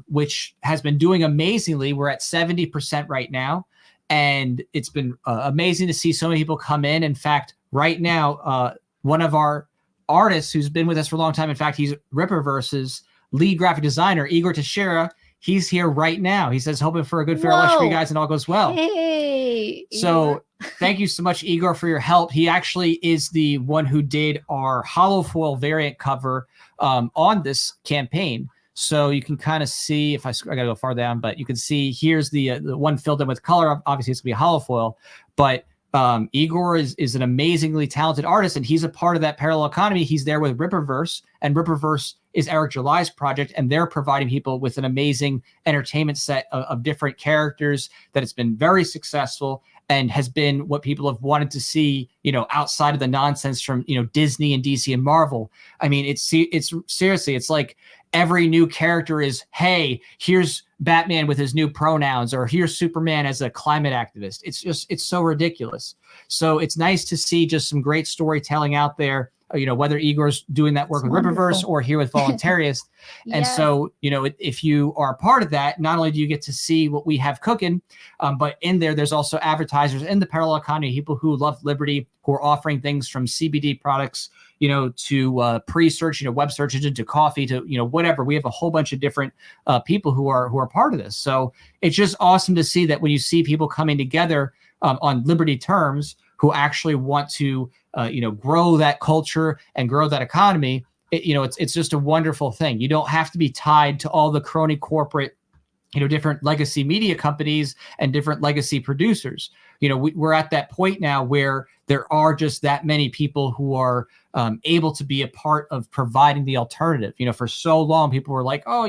which has been doing amazingly. We're at 70% right now. And it's been amazing to see so many people come in. In fact, right now, one of our artists who's been with us for a long time, in fact, he's Rippaverse's lead graphic designer, Igor Teixeira. He's here right now. He says, hoping for a good farewell for you guys and all goes well. Hey. So thank you so much, Igor, for your help. He actually is the one who did our holofoil variant cover on this campaign. So you can kind of see, if I got to go far down, but you can see here's the one filled in with color. Obviously, it's going to be holofoil, but Igor is an amazingly talented artist, and he's a part of that parallel economy. He's there with Rippaverse, and Rippaverse is Eric July's project, and they're providing people with an amazing entertainment set of different characters that has been very successful and has been what people have wanted to see, outside of the nonsense from, Disney and DC and Marvel. I mean, it's seriously, it's like every new character is, hey, here's Batman with his new pronouns, or here's Superman as a climate activist. It's so ridiculous. So it's nice to see just some great storytelling out there, whether Igor's doing that work with Rippaverse or here with Voluntarius. And so, if you are a part of that, not only do you get to see what we have cooking, but in there's also advertisers in the parallel economy, people who love liberty, who are offering things from CBD products, to pre-search, web search engine, to coffee, to, whatever. We have a whole bunch of different people who are part of this. So it's just awesome to see that when you see people coming together on liberty terms, who actually want to, grow that culture and grow that economy, it's just a wonderful thing. You don't have to be tied to all the crony corporate, different legacy media companies and different legacy producers. We're at that point now where there are just that many people who are able to be a part of providing the alternative. For so long, people were like, oh,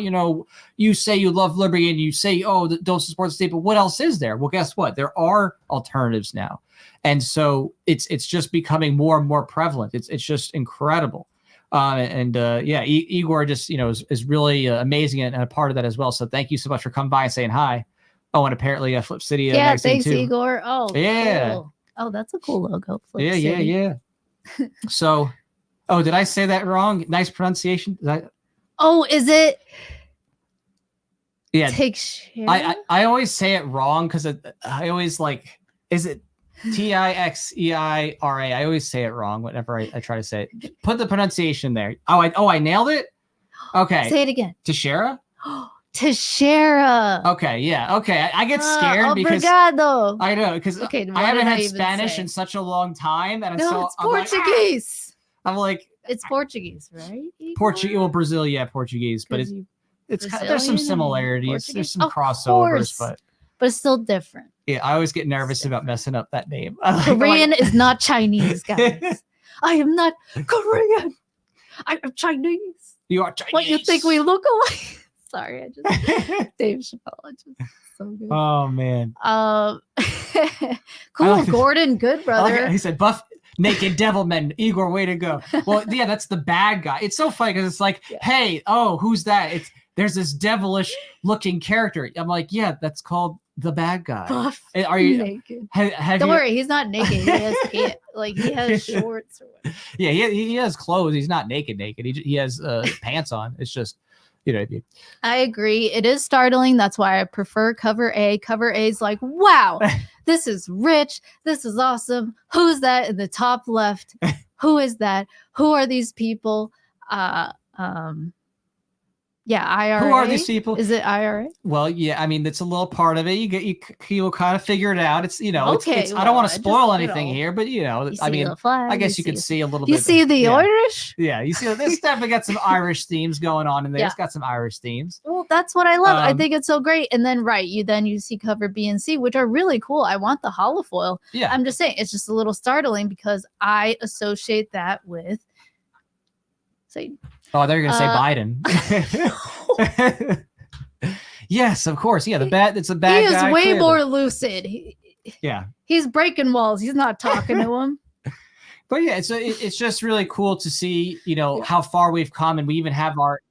you say you love liberty and you say, oh, don't support the state, but what else is there? Well, guess what? There are alternatives now. And so it's just becoming more and more prevalent. It's just incredible. Igor just, is really amazing and a part of that as well. So thank you so much for coming by and saying hi. Oh, and apparently Flip City. Yeah, thanks, too. Igor. Oh, yeah. Cool. Oh, that's a cool logo. Flip City. Yeah. So, did I say that wrong? Nice pronunciation. Is it? Yeah. Teixeira? I always say it wrong because I always is it Tixeira? I always say it wrong whenever I try to say it. Put the pronunciation there. I nailed it. Okay. Say it again. Teixeira? Teixeira. Okay, yeah. Okay. I get scared because obrigado. I know, because I haven't had Spanish in such a long time. And it's Portuguese. I'm like, it's Portuguese, right? Portuguese, well, Brazil, yeah, Portuguese, but it's kind of, there's some similarities, there's some crossovers, but it's still different. Yeah, I always get nervous about messing up that name. Korean is not Chinese, guys. I am not Korean. I am Chinese. You are Chinese. What, you think we look alike? Sorry, Dave Chappelle, so good. Oh man. Cool, Gordon, good brother. He said, "Buff naked devil men." Igor, way to go. Well, yeah, that's the bad guy. It's so funny because it's like, hey, who's that? There's this devilish looking character. I'm like, yeah, that's called the bad guy. Buff. Are you naked? Don't worry, he's not naked. He has shorts or whatever. Yeah, he has clothes. He's not naked. He has pants on. It's just. I agree. It is startling. That's why I prefer cover A. Cover A is like, wow, this is rich. This is awesome. Who's that in the top left? Who is that? Who are these people? Yeah, IRA. Who are these people? Is it IRA? Well, yeah, I mean, it's a little part of it. You will kind of figure it out. It's okay. I don't want to spoil anything here, but I mean, flag, I guess you can see a little bit. You see the Irish? Yeah, you see this definitely got some Irish themes going on in there. It's got some Irish themes. Well, that's what I love. I think it's so great. And then you see cover B and C, which are really cool. I want the holofoil. Yeah. I'm just saying it's just a little startling because I associate that with Satan. Oh, they're going to say Biden. Yes, of course. Yeah, it's a bad guy. He is way more lucid. He's breaking walls. He's not talking to him. But yeah, it's just really cool to see, how far we've come, and we even have our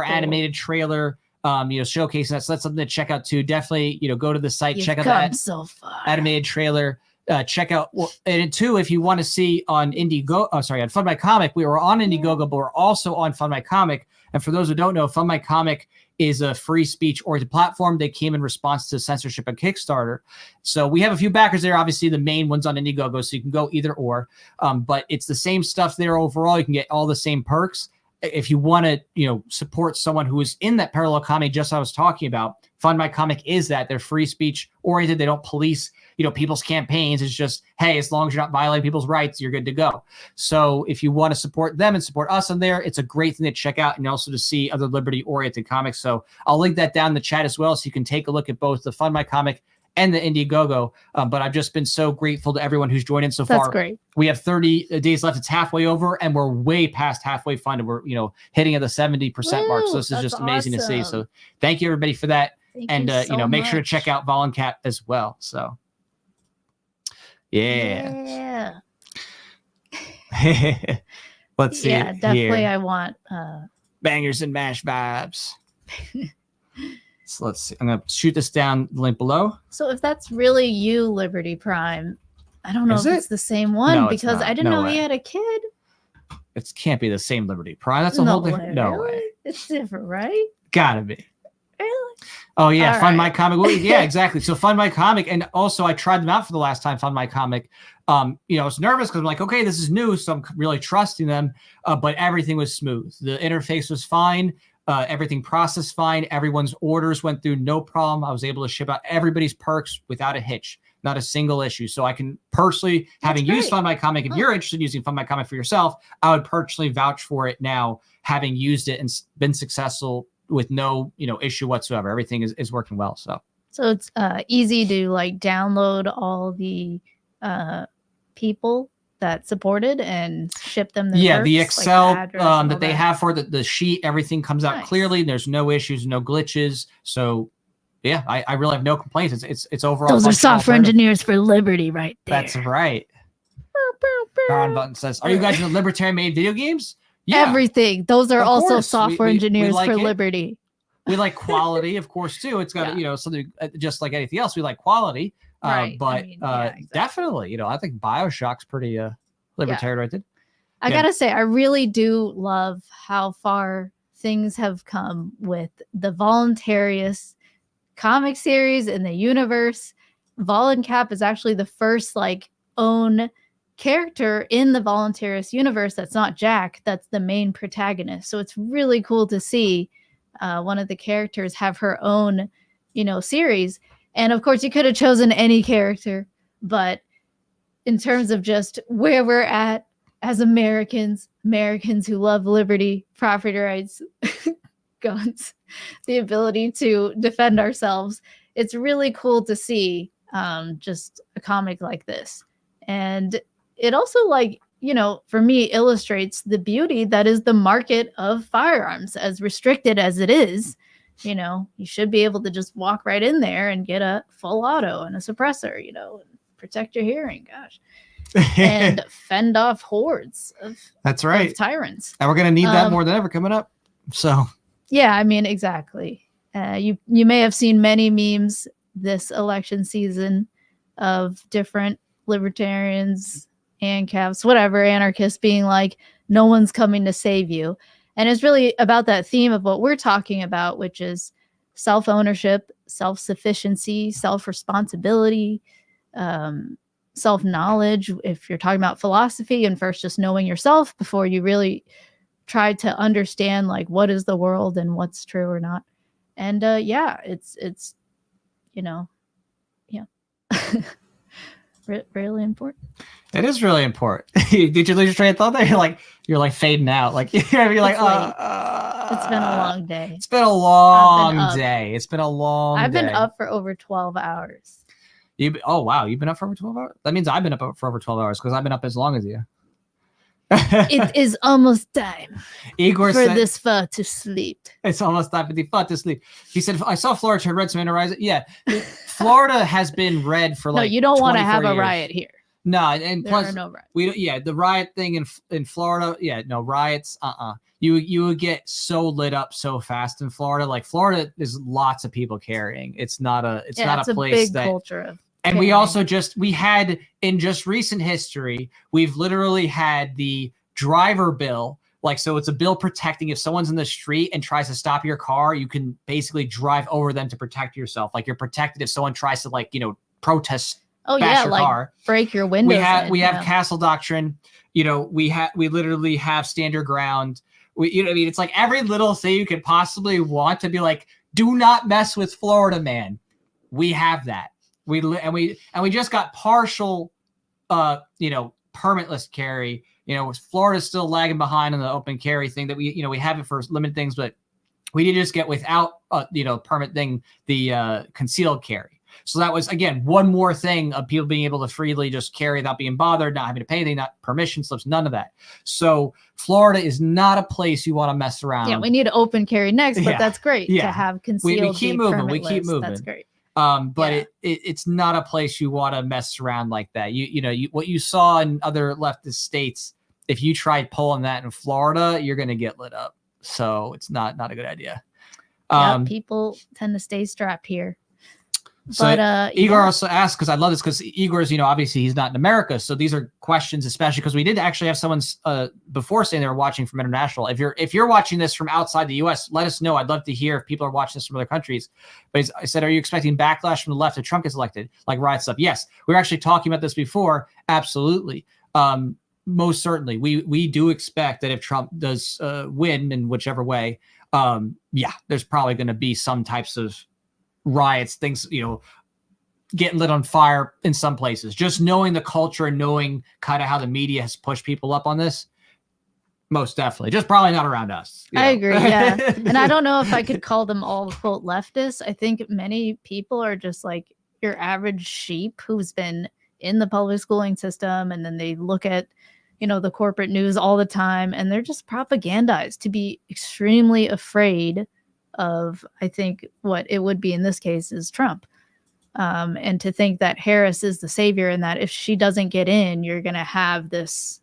animated trailer showcasing that. So that's something to check out too. Definitely, go to the site, You've check out come that so far. animated trailer. Check out, and two, if you want to see on on Fund My Comic, we were on Indiegogo, but we're also on Fund My Comic. And for those who don't know, Fund My Comic is a free speech oriented platform. They came in response to censorship on Kickstarter. So we have a few backers there. Obviously, the main one's on Indiegogo, so you can go either or. But it's the same stuff there overall. You can get all the same perks. If you want to, support someone who is in that parallel economy, just I was talking about, Fund My Comic is that. They're free speech oriented. They don't police, people's campaigns. It's just, hey, as long as you're not violating people's rights, you're good to go. So if you want to support them and support us on there, it's a great thing to check out and also to see other liberty-oriented comics. So I'll link that down in the chat as well, so you can take a look at both the Fund My Comic and the Indiegogo. But I've just been so grateful to everyone who's joined in so far. That's great. We have 30 days left. It's halfway over, and we're way past halfway funded. We're, hitting at the 70% mark. So this is just amazing to see. So thank you, everybody, for that. Thank you so Make sure to much. check out Voluncat as well. So, Yeah. Let's see. Yeah, definitely. Here. I want Bangers and mash vibes. So let's see. I'm gonna shoot this down the link below. So if that's really you, Liberty Prime, I don't know Is if it? it's the same one, No, it's because not. I didn't No know he way. had a kid. It can't be the same Liberty Prime. That's a whole different. No really? way. It's different, right? Gotta be. Really? Oh yeah, All Fund My right. Comic. Well, yeah, exactly. So Fund My Comic, and also I tried them out for the last time. Fund My Comic. I was nervous because I'm like, okay, this is new, so I'm really trusting them. But everything was smooth. The interface was fine. Everything processed fine. Everyone's orders went through no problem. I was able to ship out everybody's perks without a hitch, not a single issue. So I can personally, having used great. Fund My Comic, if you're interested in using Fund My Comic for yourself, I would personally vouch for it now, having used it and been successful with no issue whatsoever. Everything is working well. So it's easy to download all the people that supported and ship them the yeah, the perks, Excel the address and all that they have for the sheet, everything comes out Nice. clearly. There's no issues, no glitches. So yeah, I really have no complaints. It's overall. Those are functional software alternative. engineers for Liberty right there. That's right. Ron Button says, "Are you guys in the libertarian made video games?" Yeah, Everything. Those are Of also course. software We engineers like for it. Liberty. we like quality, of course, too. It's got something just like anything else. We like quality, Right. but Exactly. definitely, I think BioShock's pretty libertarian right there. I Yeah. gotta say, I really do love how far things have come with the Voluntarius comic series in the universe. Voluncap is actually the first own character in the Voluntarius universe that's not Jack, that's the main protagonist. So it's really cool to see one of the characters have her own, series. And of course, you could have chosen any character, but in terms of just where we're at as Americans who love liberty, property rights, guns, the ability to defend ourselves, it's really cool to see just a comic like this. And it also for me illustrates the beauty that is the market of firearms, as restricted as it is. You should be able to just walk right in there and get a full auto and a suppressor, and protect your hearing, gosh, and fend off hordes of, That's of right. tyrants. And we're gonna need that more than ever coming up. So Yeah, exactly. You may have seen many memes this election season of different libertarians, ANCAPs, whatever, anarchists being like, no one's coming to save you. And it's really about that theme of what we're talking about, which is self-ownership, self-sufficiency, self-responsibility, self-knowledge. If you're talking about philosophy, and first just knowing yourself before you really try to understand what is the world and what's true or not. And it's really important. it is really important. Did you lose your train of thought there? You're like fading out. You're like, It's been a long day. It's been a long up. day. It's been a long I've day. been up for over 12 hours. Oh wow, you've been up for over 12 hours? That means I've been up for over 12 hours because I've been up as long as you. It is almost time Igor for said, this fur to sleep. it's almost time for the fun to sleep. He said, I saw Florida turn red, so I'm gonna rise it. Yeah, Florida has been red for No, you don't want to have a 24 years. riot here. No, and There plus are no riots. The riot thing in Florida, no riots. You would get so lit up so fast in Florida. Like Florida is lots of people carrying. It's not a place big that culture of. And we also we had in just recent history, we've literally had the driver bill. Like, so it's a bill protecting if someone's in the street and tries to stop your car, you can basically drive over them to protect yourself. Like you're protected if someone tries to, protest. Oh bash yeah, your like car. Break your windows. We have castle doctrine. We literally have stand your ground. It's like every little thing you could possibly want to be like, do not mess with Florida, man. We have that. We just got partial, permitless carry. Florida's still lagging behind on the open carry thing that we have it for limited things, but we did just get without, permit thing, the concealed carry. So that was, again, one more thing of people being able to freely just carry without being bothered, not having to pay anything, not permission slips, none of that. So Florida is not a place you want to mess around. Yeah, we need to open carry next, but that's great to have concealed. We keep moving. We keep moving. That's great. But it's not a place you want to mess around like that. What you saw in other leftist states, if you tried pulling that in Florida, you're going to get lit up. So it's not a good idea. People tend to stay strapped here. So Igor also asked, because I love this, because Igor's, obviously he's not in America. So these are questions, especially because we did actually have someone before saying they were watching from international. If you're watching this from outside the US, let us know. I'd love to hear if people are watching this from other countries. But I said, are you expecting backlash from the left if Trump gets elected, like riot stuff? Yes, we were actually talking about this before. Absolutely. Most certainly. We do expect that if Trump does win in whichever way, there's probably going to be some types of riots, things, getting lit on fire in some places. Just knowing the culture and knowing kind of how the media has pushed people up on this, most definitely. Just probably not around us. I agree, yeah. And I don't know if I could call them all, quote, leftists. I think many people are just like your average sheep who's been in the public schooling system, and then they look at, the corporate news all the time, and they're just propagandized to be extremely afraid of, I think, what it would be in this case is Trump. And to think that Harris is the savior, and that if she doesn't get in, you're going to have this,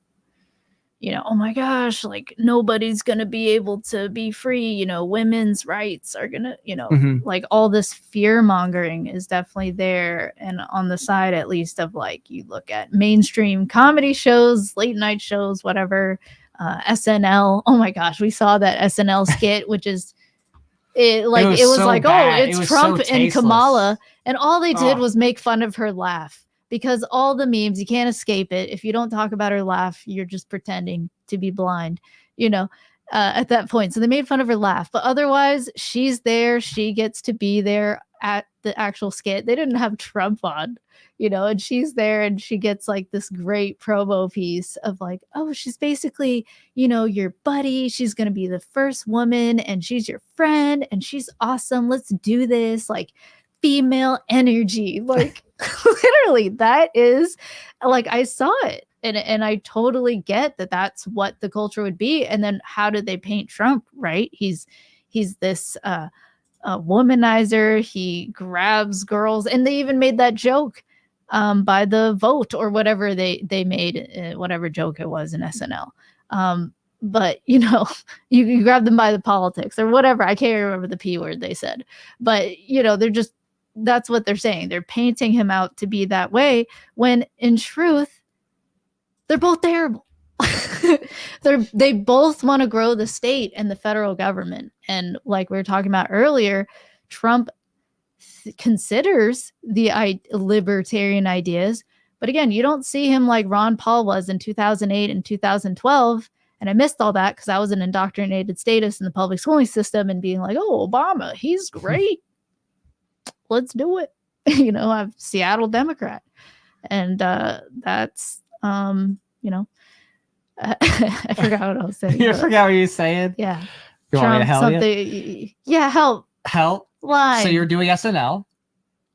oh my gosh, like nobody's going to be able to be free. Women's rights are going to, like all this fear mongering is definitely there. And on the side, at least, of like, you look at mainstream comedy shows, late night shows, whatever, SNL. Oh my gosh, we saw that SNL skit, which is, it was so like, bad. It's Trump so and Kamala, and all they did was make fun of her laugh, because all the memes, you can't escape it. If you don't talk about her laugh, you're just pretending to be blind, at that point. So they made fun of her laugh, but otherwise she's there. She gets to be there at the actual skit. They didn't have Trump on, and she's there, and she gets like this great promo piece of like, oh, she's basically, your buddy. She's going to be the first woman, and she's your friend, and she's awesome. Let's do this. Like, female energy. Like, literally, that is like, I saw it, and I totally get that that's what the culture would be. And then how did they paint Trump? Right? He's this womanizer. He grabs girls, and they even made that joke by the vote or whatever they made, whatever joke it was in SNL. But you grab them by the politics or whatever. I can't remember the P word they said, but they're just, that's what they're saying. They're painting him out to be that way, when in truth, they're both terrible. They both want to grow the state and the federal government. And like we were talking about earlier, Trump considers the libertarian ideas, but again, you don't see him like Ron Paul was in 2008 and 2012. And I missed all that because I was an indoctrinated status in the public schooling system and being like, oh, Obama, he's great. Let's do it. I'm Seattle Democrat. And that's, I forgot what I was saying. You forgot what you were saying? Yeah. You want me to help you? Yeah, help. Help? Line. So you're doing SNL,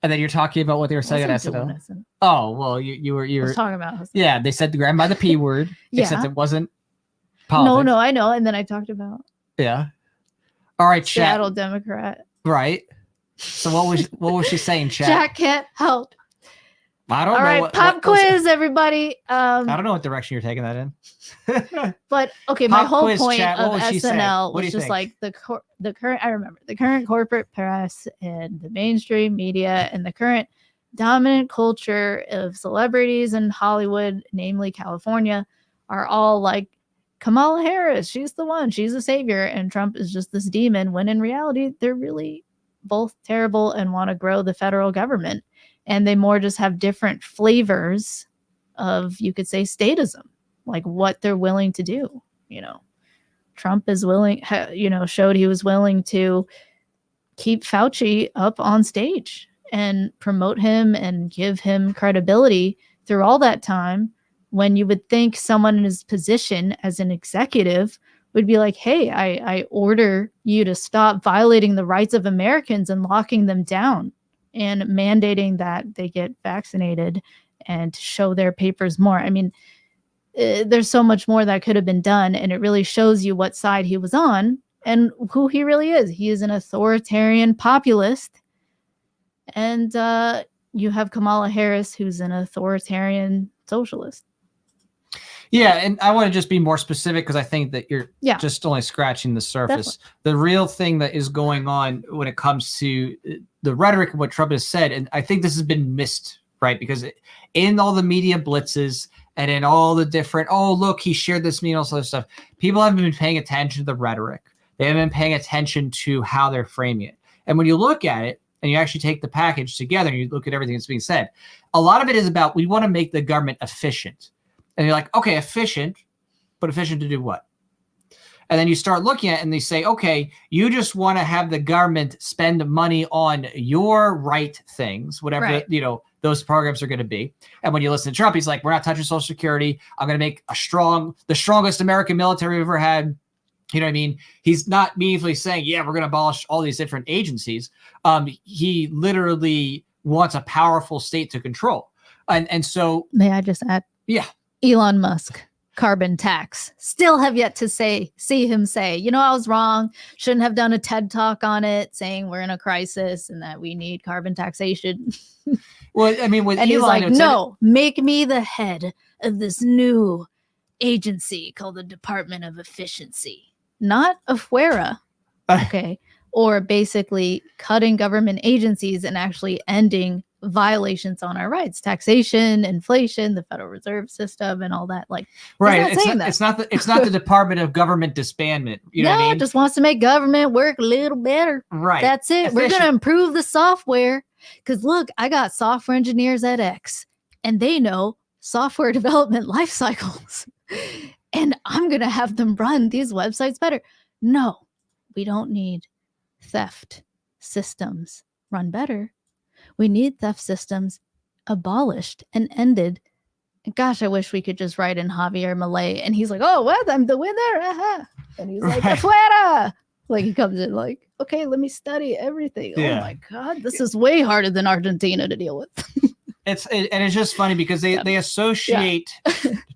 and then you're talking about what they were saying at SNL. Oh, well, you were talking about SNL. Yeah, they said the grab by the P word, except it wasn't politics. No, I know. And then I talked about all right, Seattle Democrat. Right. So what was she saying, chat? Chat can't help. I don't All know. right, pop quiz, everybody. I don't know what direction you're taking that in. But okay, Pop my whole quiz point chat, what of was she saying? SNL What do was you just think? like the current. I remember the current corporate press and the mainstream media and the current dominant culture of celebrities in Hollywood, namely California, are all like Kamala Harris. She's the one. She's a savior, and Trump is just this demon. When in reality, they're really both terrible and want to grow the federal government. And they more just have different flavors of, you could say, statism, like what they're willing to do. Trump is willing, showed he was willing to keep Fauci up on stage and promote him and give him credibility through all that time, when you would think someone in his position as an executive would be like, hey, I order you to stop violating the rights of Americans and locking them down and mandating that they get vaccinated and show their papers more. I mean, there's so much more that could have been done, and it really shows you what side he was on and who he really is. He is an authoritarian populist, and you have Kamala Harris, who's an authoritarian socialist. Yeah, and I want to just be more specific because I think that you're just only scratching the surface. Definitely. The real thing that is going on when it comes to the rhetoric of what Trump has said, and I think this has been missed, right? Because in all the media blitzes and in all the different, oh, look, he shared this meme, all this other stuff, people haven't been paying attention to the rhetoric. They haven't been paying attention to how they're framing it. And when you look at it and you actually take the package together and you look at everything that's being said, a lot of it is about, we want to make the government efficient. And you're like, okay, efficient, but efficient to do what? And then you start looking at it and they say, okay, you just want to have the government spend money on your right things, whatever, those programs are going to be. And when you listen to Trump, he's like, we're not touching Social Security. I'm going to make the strongest American military we've ever had. You know what I mean? He's not meaningfully saying, yeah, we're going to abolish all these different agencies. He literally wants a powerful state to control. And so. May I just add? Yeah. Elon Musk, carbon tax. Still have yet to see him say, I was wrong. Shouldn't have done a TED talk on it, saying we're in a crisis and that we need carbon taxation. Well, I mean, with and Elon, he's like, no, make me the head of this new agency called the Department of Efficiency, not AFWERA. Okay. Or basically cutting government agencies and actually ending violations on our rights, taxation, inflation, the Federal Reserve System, and all that. Like, right? It's not the Department of Government Disbandment. You know what I mean? It just wants to make government work a little better. Right. That's it. We're gonna improve the software because look, I got software engineers at X, and they know software development life cycles, and I'm gonna have them run these websites better. No, we don't need theft systems run better. We need theft systems abolished and ended. Gosh, I wish we could just write in Javier Milei and he's like, oh, what? I'm the winner. Uh-huh. And he's like, afuera. Like he comes in like, okay, let me study everything. Yeah. Oh my God, this is way harder than Argentina to deal with. It's just funny because they associate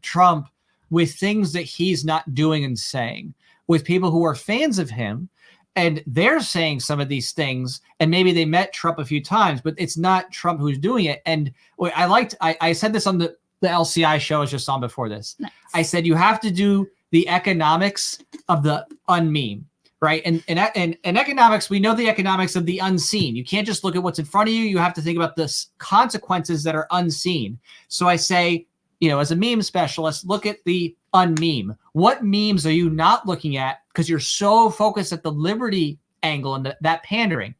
Trump with things that he's not doing and saying, with people who are fans of him. And they're saying some of these things, and maybe they met Trump a few times, but it's not Trump who's doing it. And I said this on the LCI show I was just on before this. Nice. I said, you have to do the economics of the unmeme, right? And in economics, we know the economics of the unseen. You can't just look at what's in front of you. You have to think about the consequences that are unseen. So I say, as a meme specialist, look at the unmeme. What memes are you not looking at because you're so focused at the liberty angle and that pandering?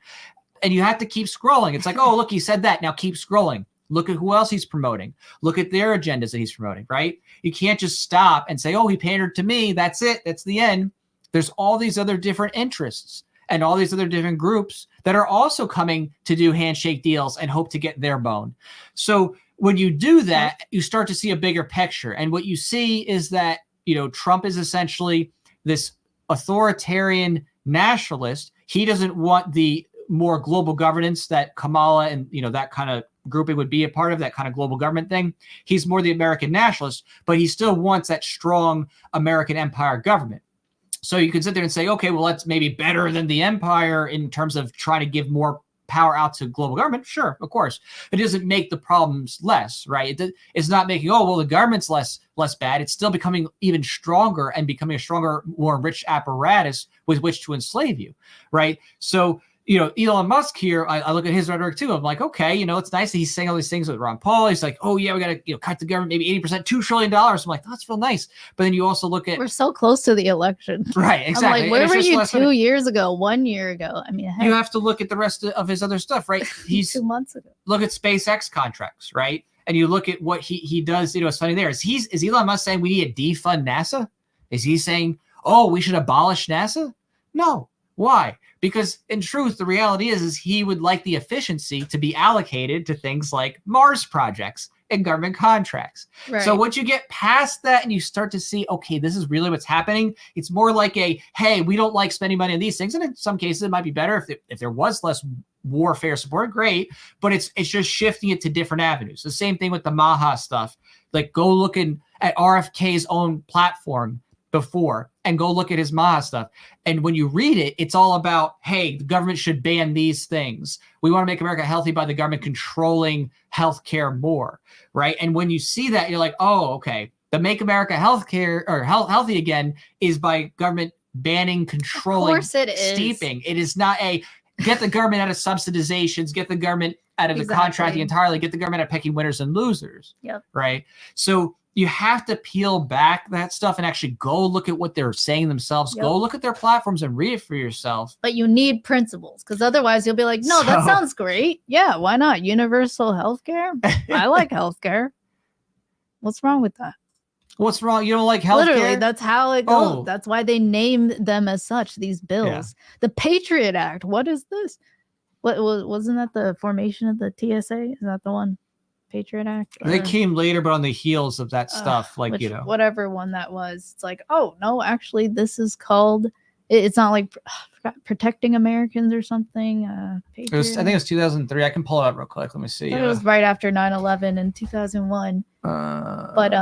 And you have to keep scrolling. It's like, oh, look, he said that. Now keep scrolling. Look at who else he's promoting. Look at their agendas that he's promoting, right? You can't just stop and say, oh, he pandered to me. That's it. That's the end. There's all these other different interests and all these other different groups that are also coming to do handshake deals and hope to get their bone. So when you do that, you start to see a bigger picture. And what you see is that, Trump is essentially this authoritarian nationalist. He doesn't want the more global governance that Kamala and, that kind of grouping would be a part of, that kind of global government thing. He's more the American nationalist, but he still wants that strong American empire government. So you can sit there and say, okay, well, that's maybe better than the empire in terms of trying to give more power out to global government, sure, of course. It doesn't make the problems less, right? It's not making, oh, well, the government's less bad. It's still becoming even stronger and becoming a stronger, more enriched apparatus with which to enslave you, right? So, Elon Musk here, I look at his rhetoric too. I'm like, okay, it's nice that he's saying all these things with Ron Paul. He's like, oh yeah, we got to cut the government maybe 80%, $2 trillion. I'm like, that's real nice. But then you also look at, we're so close to the election, right? Exactly. I'm like, where were you 2 years ago? 1 year ago? I mean, heck, you have to look at the rest of his other stuff, right? He's 2 months ago. Look at SpaceX contracts, right? And you look at what he does. It's funny there. Is Elon Musk saying we need to defund NASA? Is he saying, oh, we should abolish NASA? No. Why? Because in truth, the reality is he would like the efficiency to be allocated to things like Mars projects and government contracts. Right. So once you get past that and you start to see, okay, this is really what's happening, it's more like hey, we don't like spending money on these things. And in some cases, it might be better if there was less warfare support, great, but it's just shifting it to different avenues. The same thing with the Maha stuff. Like, go look at RFK's own platform before and go look at his Maha stuff. And when you read it, it's all about, hey, the government should ban these things. We want to make America healthy by the government controlling healthcare more, right? And when you see that, you're like, oh, okay. The Make America Healthcare or healthy again is by government banning, controlling, of course it is. steeping. It is not get the government out of subsidizations, get the government out of the contracting entirely, get the government out of picking winners and losers. Yep. Right. So you have to peel back that stuff and actually go look at what they're saying themselves. Yep. Go look at their platforms and read it for yourself. But you need principles, because otherwise you'll be like, no, that sounds great. Yeah, why not? Universal healthcare? I like healthcare. What's wrong with that? What's wrong? You don't like healthcare? Literally, that's how it goes. Oh. That's why they named them as such, these bills. Yeah. The Patriot Act. What is this? Wasn't that the formation of the TSA? Is that the one? Patriot Act? They came later, but on the heels of that stuff, whatever one that was. It's like, oh no, actually, this is called. It's not like Protecting Americans or something. I think it was 2003. I can pull it up real quick. Let me see. It was right after 9/11 in 2001. But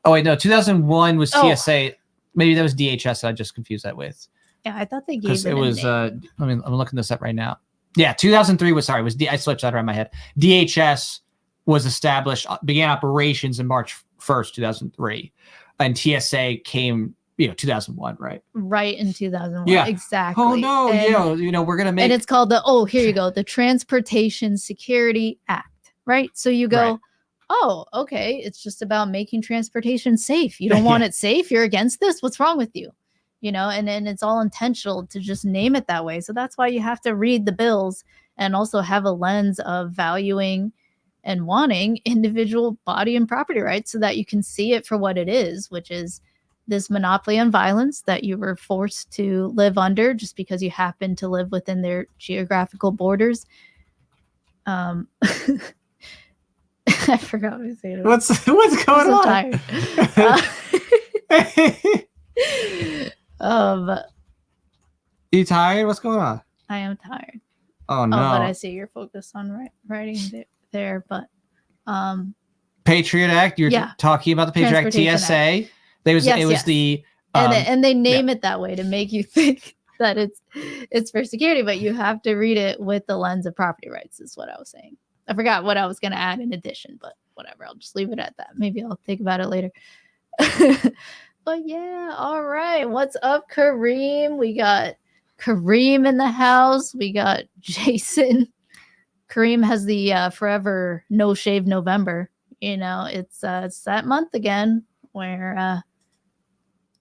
oh wait, no, 2001 was TSA. Maybe that was DHS. I just confused that with. Yeah, I thought they gave it was. I'm looking this up right now. Yeah, 2003 was I switched that around my head. DHS was established, began operations in March 1st, 2003, and TSA came, 2001, right? Right in 2001. Yeah, exactly. Oh no, and, we're gonna make. And it's called the Transportation Security Act, right? So you go, right. Oh, okay, it's just about making transportation safe. You don't want it safe. You're against this. What's wrong with you? And it's all intentional to just name it that way. So that's why you have to read the bills and also have a lens of valuing and wanting individual body and property rights so that you can see it for what it is, which is this monopoly on violence that you were forced to live under just because you happen to live within their geographical borders. I forgot what I was saying. What's going on? Tired. You tired? What's going on? I am tired. Oh no! But I see you're focused on writing there. But Patriot Act. You're talking about the Patriot Act. TSA. Act. And they name it that way to make you think that it's for security, but you have to read it with the lens of property rights. Is what I was saying. I forgot what I was going to add in addition, but whatever. I'll just leave it at that. Maybe I'll think about it later. But yeah, all right. What's up, Kareem? We got Kareem in the house. We got Jason. Kareem has the forever no shave November. It's that month again where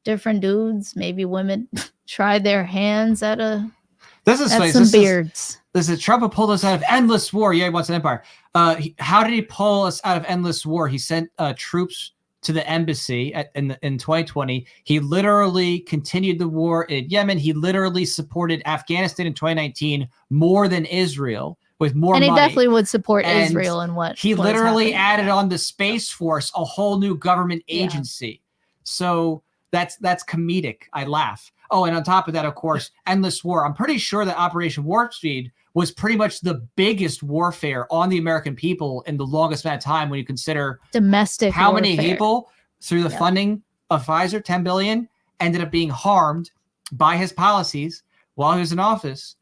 different dudes, maybe women, try their hands at some beards. This is Trump pulled us out of endless war. Yeah, he wants an empire. How did he pull us out of endless war? He sent troops to the embassy in 2020. He literally continued the war in Yemen. He literally supported Afghanistan in 2019 more than Israel with more money. And he definitely would support Israel and what he literally added on the Space Force, a whole new government agency. So that's comedic. I laugh. Oh, and on top of that, of course, endless war. I'm pretty sure that Operation Warp Speed was pretty much the biggest warfare on the American people in the longest amount of time when you consider domestic how warfare. Many people through the funding of Pfizer, 10 billion, ended up being harmed by his policies while he was in office.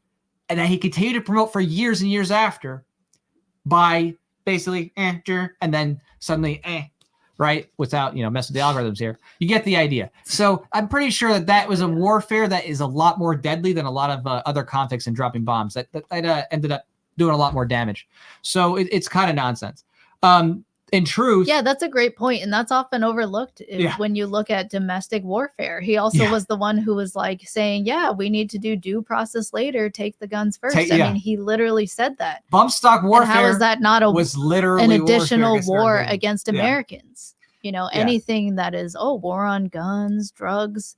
and that he continued to promote for years and years after by basically and then suddenly right, without mess with the algorithms here. You get the idea. So I'm pretty sure that was a warfare that is a lot more deadly than a lot of other conflicts and dropping bombs that ended up doing a lot more damage. So it's kind of nonsense. In truth, yeah, that's a great point, and that's often overlooked when you look at domestic warfare. He also was the one who was like saying, yeah, we need to do due process later, take the guns first. I mean, he literally said that. Bump stock warfare. And how is that not was literally an additional war against Americans? Anything that is war on guns, drugs,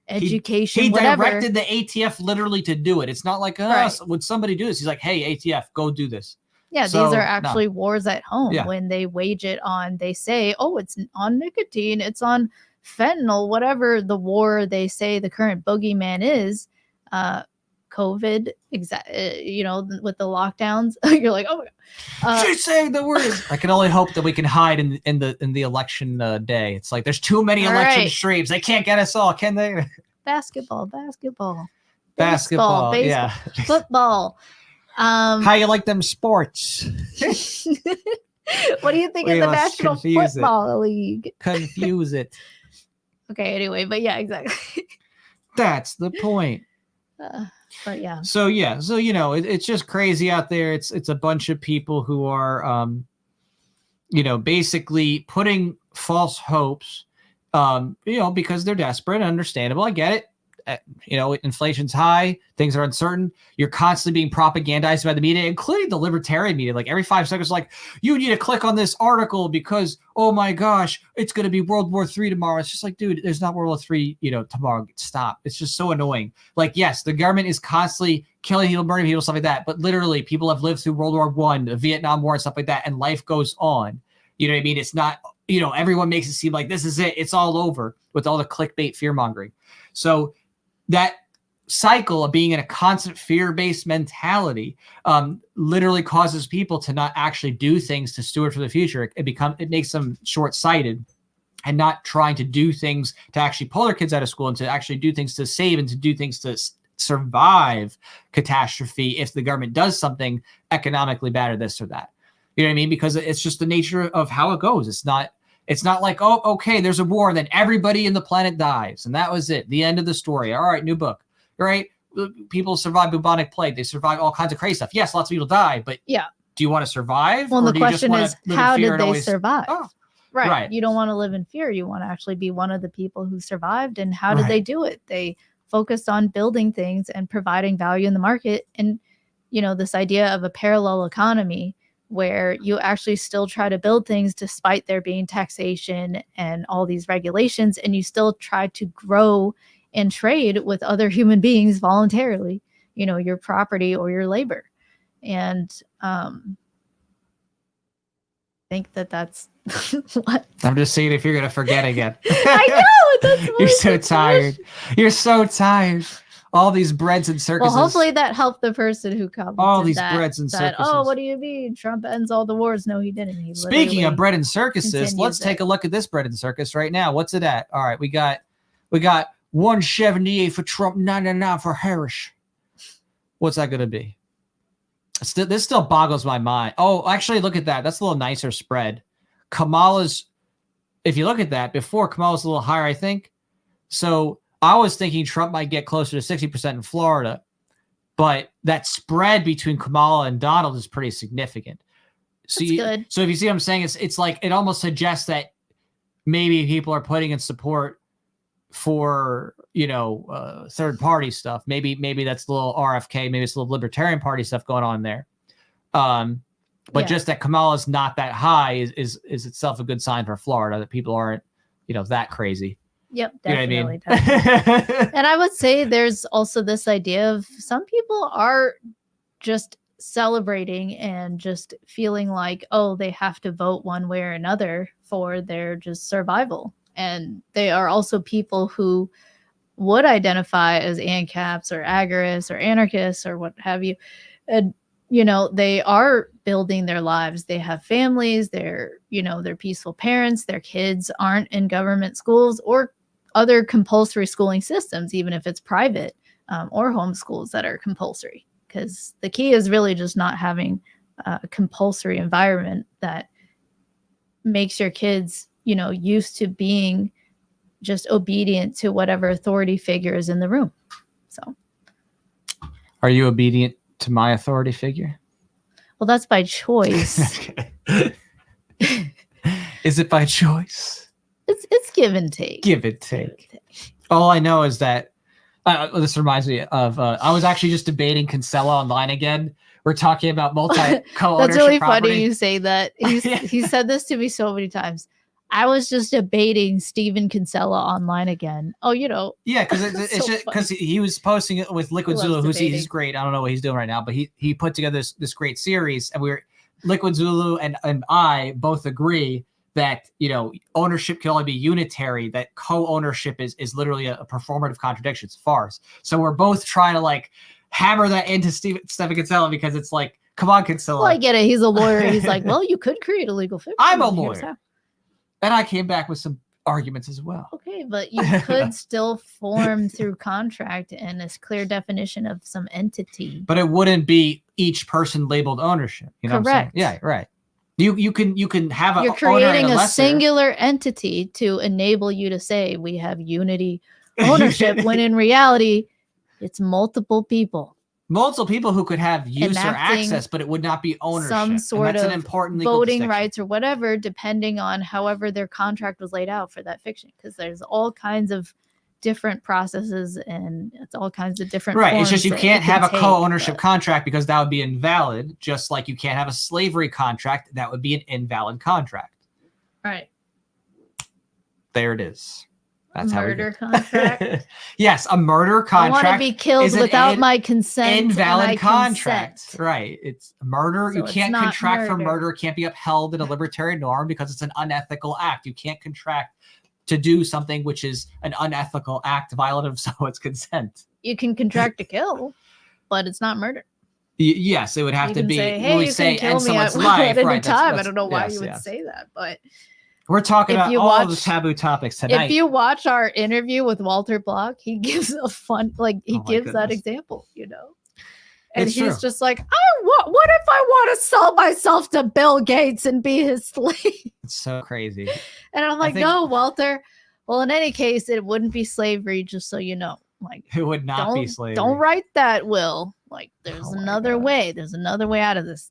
education, he whatever. Directed the ATF literally to do it. It's not like would somebody do this? He's like, hey, ATF, go do this. Yeah, these are actually wars at home. When they wage it on, they say, it's on nicotine, it's on fentanyl, whatever the war they say the current boogeyman is, COVID, with the lockdowns. You're like, oh my God. She's saying the word. I can only hope that we can hide in the election day. It's like there's too many election streams. They can't get us all, can they? Basketball. Baseball, yeah. Football. How you like them sports? What do you think of the National Football League? Confuse it. Okay, anyway, but yeah, exactly. That's the point. But yeah. So it's just crazy out there. It's a bunch of people who are basically putting false hopes because they're desperate. Understandable. I get it. Inflation's high, things are uncertain. You're constantly being propagandized by the media, including the libertarian media. Like every 5 seconds, like, you need to click on this article because, oh my gosh, it's going to be World War III tomorrow. It's just like, dude, there's not World War III, tomorrow. Stop. It's just so annoying. Like, yes, the government is constantly killing people, murdering people, stuff like that. But literally, people have lived through World War I, the Vietnam War, and stuff like that, and life goes on. You know what I mean? It's not, everyone makes it seem like this is it. It's all over with all the clickbait fear mongering. So that cycle of being in a constant fear-based mentality literally causes people to not actually do things to steward for the future. It makes them short-sighted and not trying to do things to actually pull their kids out of school and to actually do things to save and to do things to survive catastrophe if the government does something economically bad or this or that. You know what I mean? Because it's just the nature of how it goes. It's not like, oh, okay, there's a war and then everybody in the planet dies. And that was it. The end of the story. All right, new book. All right. People survive bubonic plague. They survive all kinds of crazy stuff. Yes, lots of people die, but do you want to survive? Well, the question is, how did they survive? Oh, right. You don't want to live in fear. You want to actually be one of the people who survived. And how did they do it? They focused on building things and providing value in the market. And, this idea of a parallel economy, where you actually still try to build things despite there being taxation and all these regulations, and you still try to grow and trade with other human beings voluntarily, your property or your labor. And I think that's what I'm just seeing if you're going to forget again. I know. That's You're so tired. You're so tired. All these breads and circuses. Well, hopefully that helped the person who commented all these breads and circuses. Oh, what do you mean? Trump ends all the wars. No, he didn't. Speaking of bread and circuses, let's take a look at this bread and circus right now. What's it at? All right, we got 178 for Trump, 99 for Harris. What's that going to be? This still boggles my mind. Oh, actually, look at that. That's a little nicer spread. Kamala's, if you look at that, before Kamala's a little higher, I think. So I was thinking Trump might get closer to 60% in Florida, but that spread between Kamala and Donald is pretty significant. So good. So if you see what I'm saying, it's like it almost suggests that maybe people are putting in support for third party stuff. Maybe that's a little RFK, maybe it's a little Libertarian Party stuff going on there. But just that Kamala's not that high is itself a good sign for Florida, that people aren't that crazy. Yep, definitely. You know what I mean? Definitely. And I would say there's also this idea of some people are just celebrating and just feeling like, oh, they have to vote one way or another for their just survival. And they are also people who would identify as ANCAPs or agorists or anarchists or what have you. And, they are building their lives. They have families. They're peaceful parents. Their kids aren't in government schools or other compulsory schooling systems, even if it's private or homeschools that are compulsory. because the key is really just not having a compulsory environment that makes your kids, used to being just obedient to whatever authority figure is in the room. So, are you obedient to my authority figure? Well, that's by choice. Is it by choice? It's give and take. Give and take. All I know is that this reminds me of I was actually just debating Kinsella online again. We're talking about co-ownership. That's really property. funny you say that. He said this to me so many times. I was just debating Steven Kinsella online again. Oh, Yeah, because it's just because he was posting it with Liquid Zulu, he's great. I don't know what he's doing right now, but he put together this great series, and Liquid Zulu and I both agree that ownership can only be unitary, that co-ownership is literally a performative contradiction. It's farce. So we're both trying to like hammer that into Steven Kinsella, because it's like, come on, Kinsella. Well, I get it. He's a lawyer. He's like, well, you could create a legal fiction. I'm a lawyer. And I came back with some arguments as well. Okay, but you could still form through contract and a clear definition of some entity. But it wouldn't be each person labeled ownership. You know Correct. What I'm saying? Yeah, right. You can have You're creating a singular entity to enable you to say we have unity ownership, when in reality it's multiple people. Multiple people who could have use or access, but it would not be ownership. Some sort that's of an important legal voting distinction. rights or whatever, depending on however their contract was laid out for that fiction. Because there's all kinds of different processes and it's all kinds of different right. It's just you can't have a co-ownership but... contract because that would be invalid. Just like you can't have a slavery contract, that would be an invalid contract. Right. There it is. That's murder contract. Yes, a murder contract. I want to be killed without my consent. Invalid contract. Consent. Right. It's murder. So you can't contract for murder. It can't be upheld in a libertarian norm because it's an unethical act. You can't contract to do something which is an unethical act violative of someone's consent. You can contract to kill, but it's not murder. Yes, it would have to be. Say, hey, you can kill me at any time. I don't know why you would say that, but. We're talking about all the taboo topics tonight. If you watch our interview with Walter Block, he gives a fun, gives that example, And he's just like, what if I want to sell myself to Bill Gates and be his slave? It's so crazy. And I'm like, no, Walter. Well, in any case, it wouldn't be slavery, just so you know. Like, it would not be slavery. Don't write that, Will. Like, there's another way. There's another way out of this.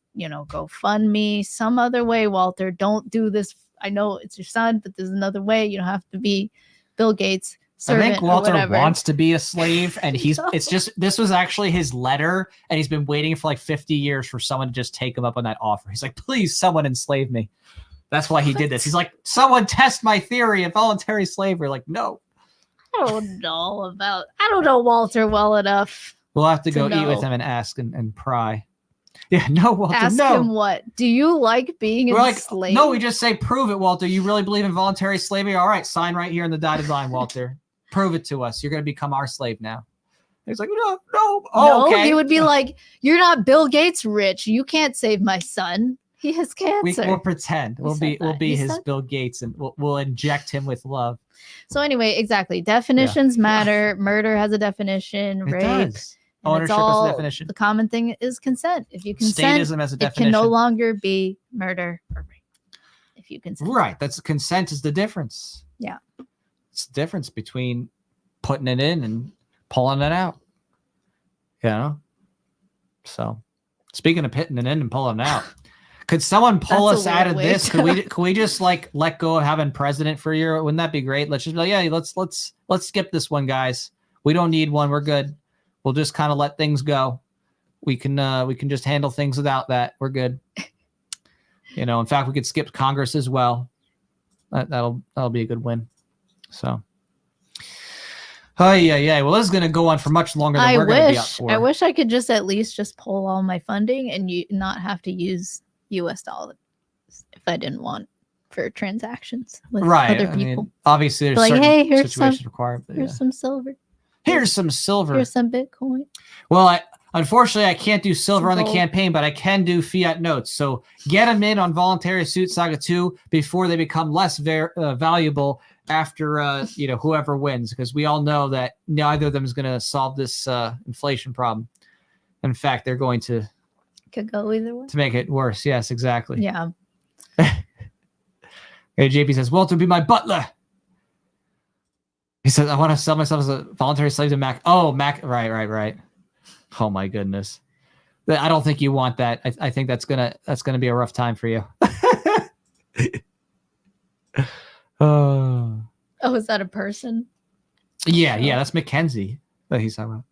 Go fund me some other way, Walter. Don't do this. I know it's your son, but there's another way. You don't have to be Bill Gates' servant. I think Walter wants to be a slave, and this was actually his letter, and he's been waiting for like 50 years for someone to just take him up on that offer. He's like, please, someone enslave me. That's why he did this. He's like, someone test my theory of voluntary slavery. Like, no. I don't know Walter well enough. We'll have to go eat with him and ask and pry. Yeah, no, Walter, ask him what? Do you like being enslaved? No, we just say, prove it, Walter. You really believe in voluntary slavery? All right, sign right here in the dotted line, Walter. Prove it to us. You're going to become our slave now. He's like, no. Oh, okay. He would be like, you're not Bill Gates rich. You can't save my son. He has cancer. We'll pretend. We'll be his Bill Gates, and we'll inject him with love. So anyway, exactly. Definitions matter. Murder has a definition. Rape. Does. Ownership is a definition. The common thing is consent. If you consent, statism as a definition. It can no longer be murder or rape. If you consent. Right. Consent is the difference. Yeah. It's the difference between putting it in and pulling it out. So speaking of putting it in and pulling it out, could someone pull us out of this? Could we just like let go of having president for a year? Wouldn't that be great? Let's just be like, yeah, let's skip this one, guys. We don't need one. We're good. We'll just kind of let things go. We can just handle things without that. We're good. In fact, we could skip Congress as well. That'll be a good win. So, yeah. Well, this is going to go on for much longer than we're going to be up for. I wish I could just at least just pull all my funding and not have to use U.S. dollars if I didn't want for transactions with other people. Obviously, there's certain situations required. Here's some silver. Here's some silver. Here's some Bitcoin. Well, unfortunately, I can't do silver on the campaign, but I can do fiat notes. So get them in on Voluntary Suit Saga 2 before they become less valuable after whoever wins, because we all know that neither of them is going to solve this inflation problem. In fact, they're going to go either way. make it worse. Yes, exactly. Yeah. Hey, JP says, Walter, be my butler. He says, I want to sell myself as a voluntary slave to Mac. Oh, Mac. Right. Oh my goodness. I don't think you want that. I think that's gonna be a rough time for you. Oh, is that a person? Yeah, that's Mackenzie that he's talking about.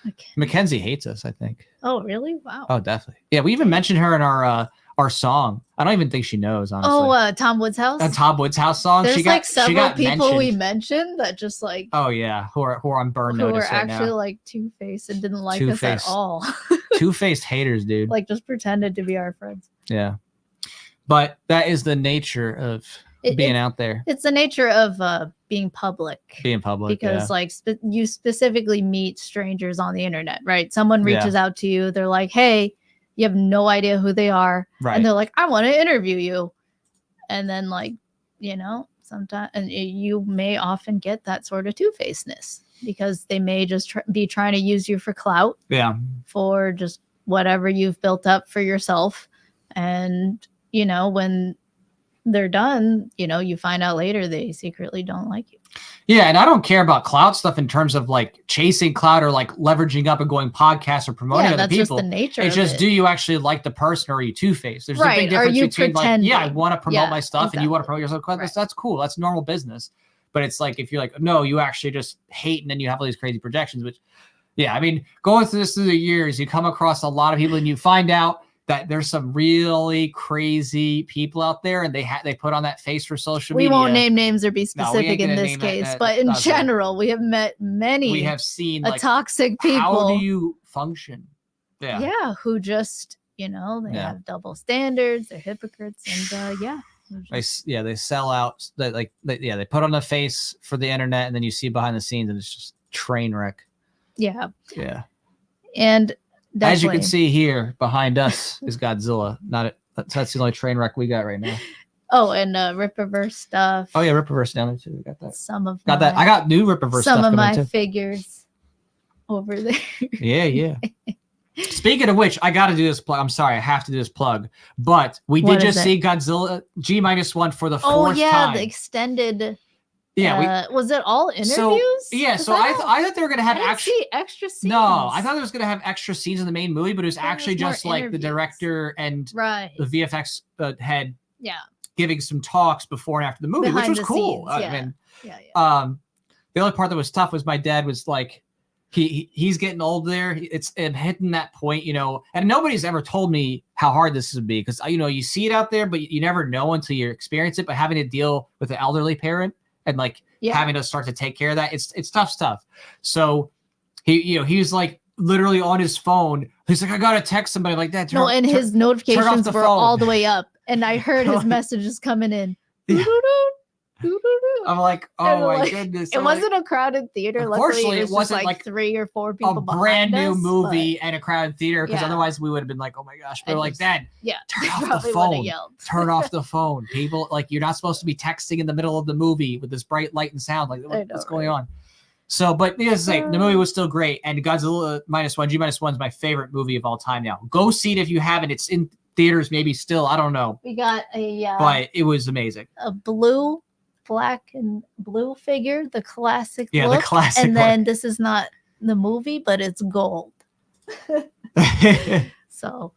Okay. Mackenzie hates us, I think. Oh, really? Wow. Oh, definitely. Yeah, we even mentioned her in our song. I don't even think she knows, honestly. Oh, Tom Woods House? Tom Woods House song. There's several people we mentioned that just like... Oh, yeah, who are on burn notice right now. Who are actually like two-faced and didn't like us at all. Two-faced haters, dude. Like just pretended to be our friends. Yeah. But that is the nature of being out there. It's the nature of being public. Because like you specifically meet strangers on the internet, right? Someone reaches out to you. They're like, hey, you have no idea who they are. Right. And they're like, I want to interview you. And then like, sometimes, and you may often get that sort of two-facedness because they may just be trying to use you for clout. Yeah. For just whatever you've built up for yourself. And, when they're done, you find out later they secretly don't like you. Yeah, and I don't care about clout stuff in terms of like chasing clout or like leveraging up and going podcasts or promoting other people. Just the nature. It's just, do you actually like the person or are you two-faced? There's a big difference between pretending? Like, I want to promote my stuff and you want to promote yourself. That's cool. That's normal business. But it's like if you're like, no, you actually just hate and then you have all these crazy projections, which, yeah, I mean, going through the years, you come across a lot of people and you find out that there's some really crazy people out there and they put on that face for social media. We won't name names or be specific in this case, but in general, we have met many. We have seen like, toxic people. How do you function? Yeah. Yeah. Who just, they have double standards, they're hypocrites and they sell out. They put on the face for the internet and then you see behind the scenes and it's just train wreck. Yeah. Yeah. And definitely. As you can see here behind us is Godzilla. That's the only train wreck we got right now. Oh, and Rippaverse stuff. Oh yeah, Rippaverse down there too. We got that. I got new Rippaverse stuff. Some of my figures over there. Yeah. Speaking of which, I got to do this plug. I'm sorry, I have to do this plug. But we did just see Godzilla G-1 for the fourth time. The extended. Yeah, was it all interviews? So I thought they were gonna have extra scenes. No, I thought they was gonna have extra scenes in the main movie, but it was actually just like the director and the VFX head, giving some talks before and after the movie, which was cool. The only part that was tough was my dad was like, he's getting old there. It's hitting that point, and nobody's ever told me how hard this would be because you see it out there, but you never know until you experience it. But having to deal with an elderly parent. And like having to start to take care of that, it's tough stuff. So he was like literally on his phone. He's like, I gotta text somebody like that. His notifications were all the way up, and I heard his messages coming in. I'm like, oh my goodness. It wasn't a crowded theater. Unfortunately, it wasn't like 3 or 4 people. A brand new movie and a crowded theater, because otherwise we would have been like, oh my gosh. But like, Dad, turn off the phone. Turn off the phone. People, like, you're not supposed to be texting in the middle of the movie with this bright light and sound. Like, what's going on? So, but needless to say, the movie was still great. And Godzilla -1, G-1 is my favorite movie of all time now. Go see it if you haven't. It's in theaters, maybe still. I don't know. We got but it was amazing. A black and blue figure, the classic look. The classic and then this is not the movie, but it's gold. So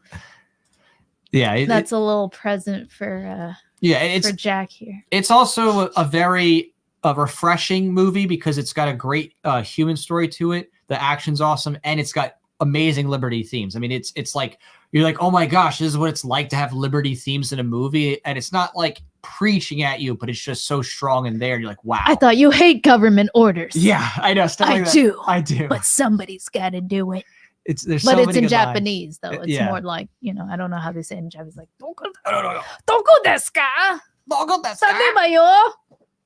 that's a little present for for Jack here. It's also a very refreshing movie because it's got a great human story to it. The action's awesome and it's got amazing liberty themes. I mean, it's like you're like, oh my gosh, this is what it's like to have liberty themes in a movie, and it's not like preaching at you, but it's just so strong in there. And you're like, wow. I thought you hate government orders. Yeah, I know. Stuff like that. I do. But somebody's got to do it. It's in Japanese though. It's more like, I don't know how they say it in Japanese. Like, don't go desu ka? Don't go desu ka?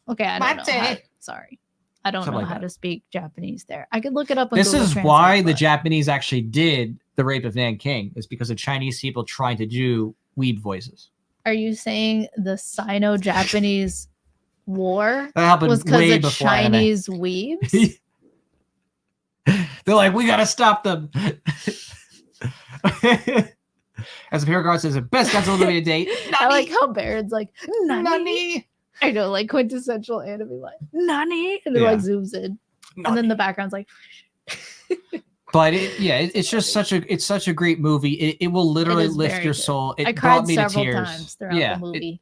Okay, I don't know. Sorry. I don't know how to speak Japanese there. I could look it up on Google Translate. This is why the Japanese actually did the rape of Nanking, is because of Chinese people trying to do weeb voices. Are you saying the Sino-Japanese war was because of Chinese weebs? They're like, we got to stop them. As the Guard says, the best Godzilla movie to date. Nani! I like how Baron's like, Nani. I know, like quintessential anime line. Nani! And it like zooms in. Nani. And then the background's like... But it's just such a great movie. It will literally lift your soul. It brought me to tears. I cried several times throughout the movie.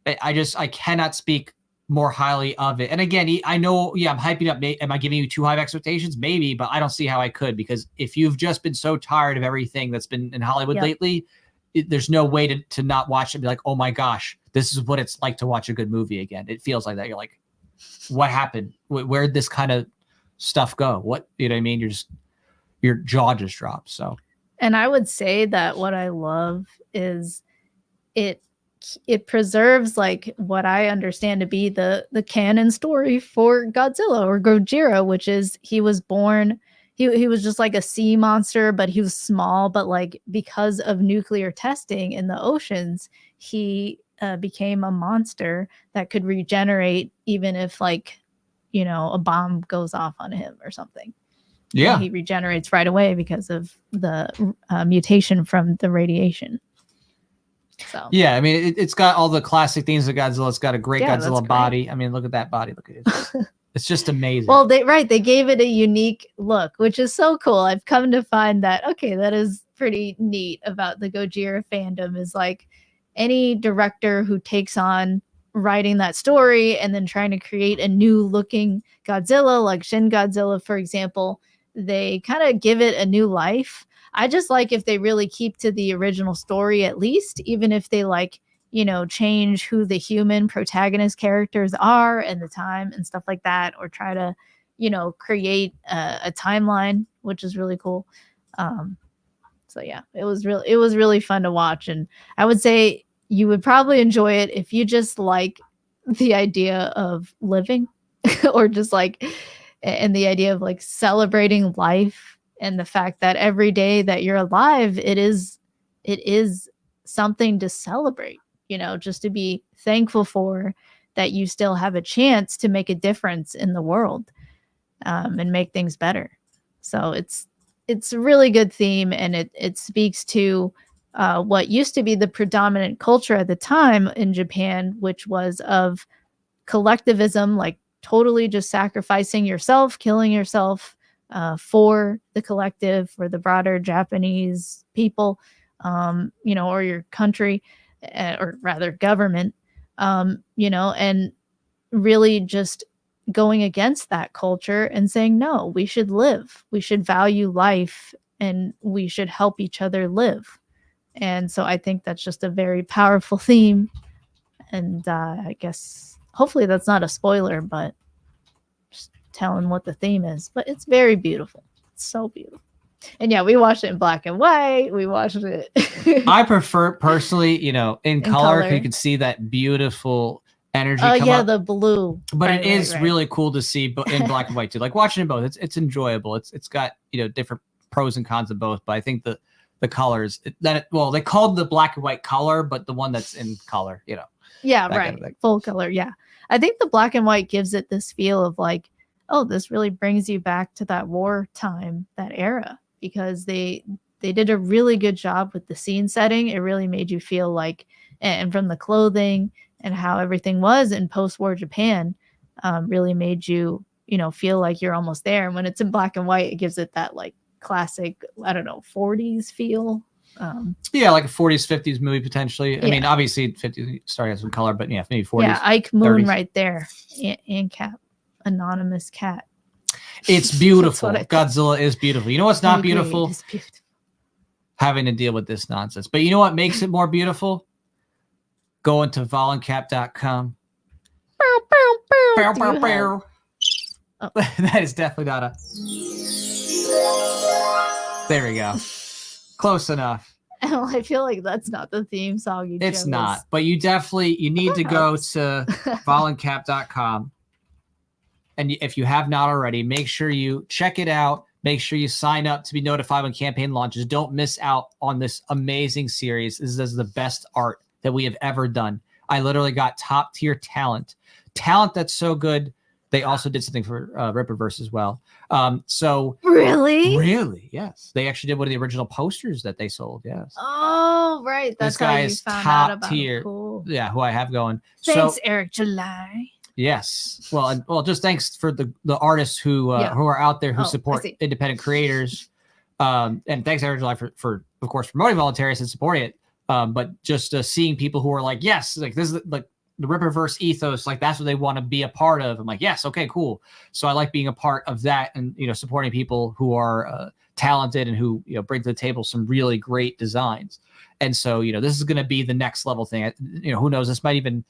I cannot speak more highly of it. And again, I know, I'm hyping up. Am I giving you too high expectations? Maybe, but I don't see how I could, because if you've just been so tired of everything that's been in Hollywood lately, there's no way to not watch it and be like, oh my gosh, this is what it's like to watch a good movie again. It feels like that. You're like, what happened? Where'd this kind of stuff go? What, you know what I mean? Your jaw just drops. So, and I would say that what I love is it preserves like what I understand to be the canon story for Godzilla or Gojira, which is he was born, he was just like a sea monster, but he was small, but like because of nuclear testing in the oceans, he became a monster that could regenerate even if like, you know, a bomb goes off on him or something. Yeah. And he regenerates right away because of the mutation from the radiation. So yeah, I mean, it's got all the classic themes of Godzilla. It's got a great Godzilla body. I mean, look at that body. Look at it. It's just amazing. Well, they gave it a unique look, which is so cool. I've come to find that, okay, that is pretty neat about the Gojira fandom, is like any director who takes on writing that story and then trying to create a new looking Godzilla, like Shin Godzilla, for example, they kind of give it a new life. I just like if they really keep to the original story, at least, even if they like, you know, change who the human protagonist characters are and the time and stuff like that, or try to, you know, create a timeline, which is really cool. So yeah, it was really fun to watch. And I would say you would probably enjoy it if you just like the idea of living or just like, and the idea of like celebrating life and the fact that every day that you're alive, it is something to celebrate, you know, just to be thankful for that you still have a chance to make a difference in the world, and make things better. So it's a really good theme, and it speaks to what used to be the predominant culture at the time in Japan, which was of collectivism, like totally just sacrificing yourself, killing yourself for the collective, for the broader Japanese people, you know, or your country, or rather government, you know, and really just going against that culture and saying, no, we should live, we should value life, and we should help each other live. And so I think that's just a very powerful theme. And I guess hopefully that's not a spoiler, but just telling what the theme is. But it's very beautiful. It's so beautiful. And yeah, we watched it in black and white. We watched it. I prefer personally, you know, in color. You can see that beautiful energy. Oh yeah, the blue. But it is really cool to see in black and white too. Like watching it both, it's enjoyable. It's got, you know, different pros and cons of both. But I think the colors they called the black and white color, but the one that's in color, you know. Yeah, right. Kind of full color. Yeah. I think the black and white gives it this feel of like, oh, this really brings you back to that wartime, that era, because they did a really good job with the scene setting. It really made you feel like, and from the clothing and how everything was in post-war Japan, really made you, you know, feel like you're almost there. And when it's in black and white, it gives it that like classic, I don't know, 40s feel. Yeah, like a 40s, 50s movie potentially. I mean, obviously 50s started as some color, but yeah, maybe 40s. Yeah, Ike Moon 30s. Right there. And Cat, anonymous cat. It's beautiful. Godzilla is beautiful. You know what's not beautiful? It's beautiful? Having to deal with this nonsense. But you know what makes it more beautiful? Going to volencap.com. That is definitely not a... There we go. Close enough. I feel like that's not the theme song. It's not, but you need to go to volencap.com. And if you have not already, make sure you check it out. Make sure you sign up to be notified when campaign launches. Don't miss out on this amazing series. This is the best art that we have ever done. I literally got top tier talent that's so good. They also did something for Rippaverse as well. So really, yes, they actually did one of the original posters that they sold. Yes. Oh, right. That's This guy how you is found top out about tier. it. Cool. Yeah, who I have going. Thanks, So Eric July. yes, well, just thanks for the artists who are out there who support independent creators. And thanks, Eric July, for of course promoting Voluntarius and supporting it. But just seeing people who are like, yes, like this is like the Rippaverse ethos, like that's what they want to be a part of. I'm like, yes, okay, cool. So I like being a part of that, and supporting people who are talented and who bring to the table some really great designs. And so this is going to be the next level thing. Who knows? This might even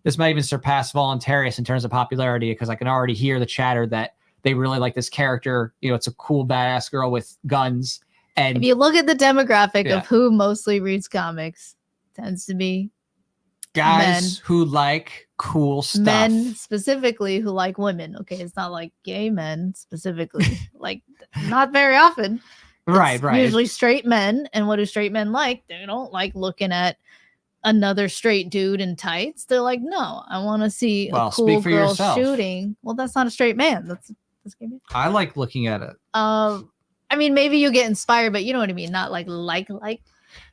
surpass Voluntarius in terms of popularity, because I can already hear the chatter that they really like this character. It's a cool badass girl with guns. And if you look at the demographic of who mostly reads comics, tends to be guys who like cool stuff. Men specifically who like women. Okay, it's not like gay men specifically. Like, not very often. Right. Usually straight men. And what do straight men like? They don't like looking at another straight dude in tights. They're like, no, I want to see a cool girl shooting. Well, that's not a straight man. That's gay man. I like looking at it. I mean, maybe you get inspired, but you know what I mean. Not like.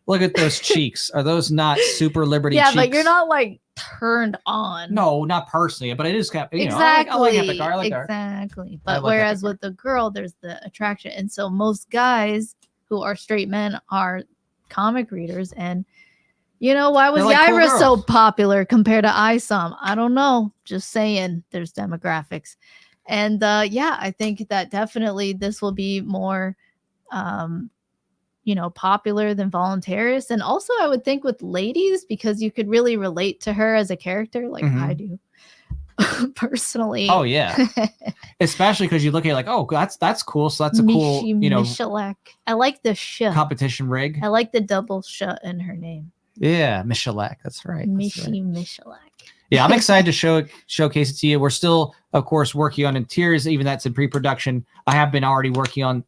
Look at those cheeks. Are those not super Liberty cheeks? Yeah, but you're not like turned on. No, not personally, but it is kind of, exactly. I like Epic. I like exactly. But whereas with the girl, there's the attraction. And so most guys who are straight men are comic readers. And why was Yaira so popular compared to Isom? I don't know. Just saying, there's demographics. And I think that definitely this will be more popular than Voluntarius. And also I would think with ladies, because you could really relate to her as a character, like I do personally. Oh yeah. Especially because you look at it like, oh, that's cool. So that's a cool, Michalak. I like the sh. Competition rig. I like the double sh in her name. Yeah, Michalak. That's right. Michalak. Yeah, I'm excited to showcase it to you. We're still, of course, working on interiors, even that's in pre-production. I have been already working on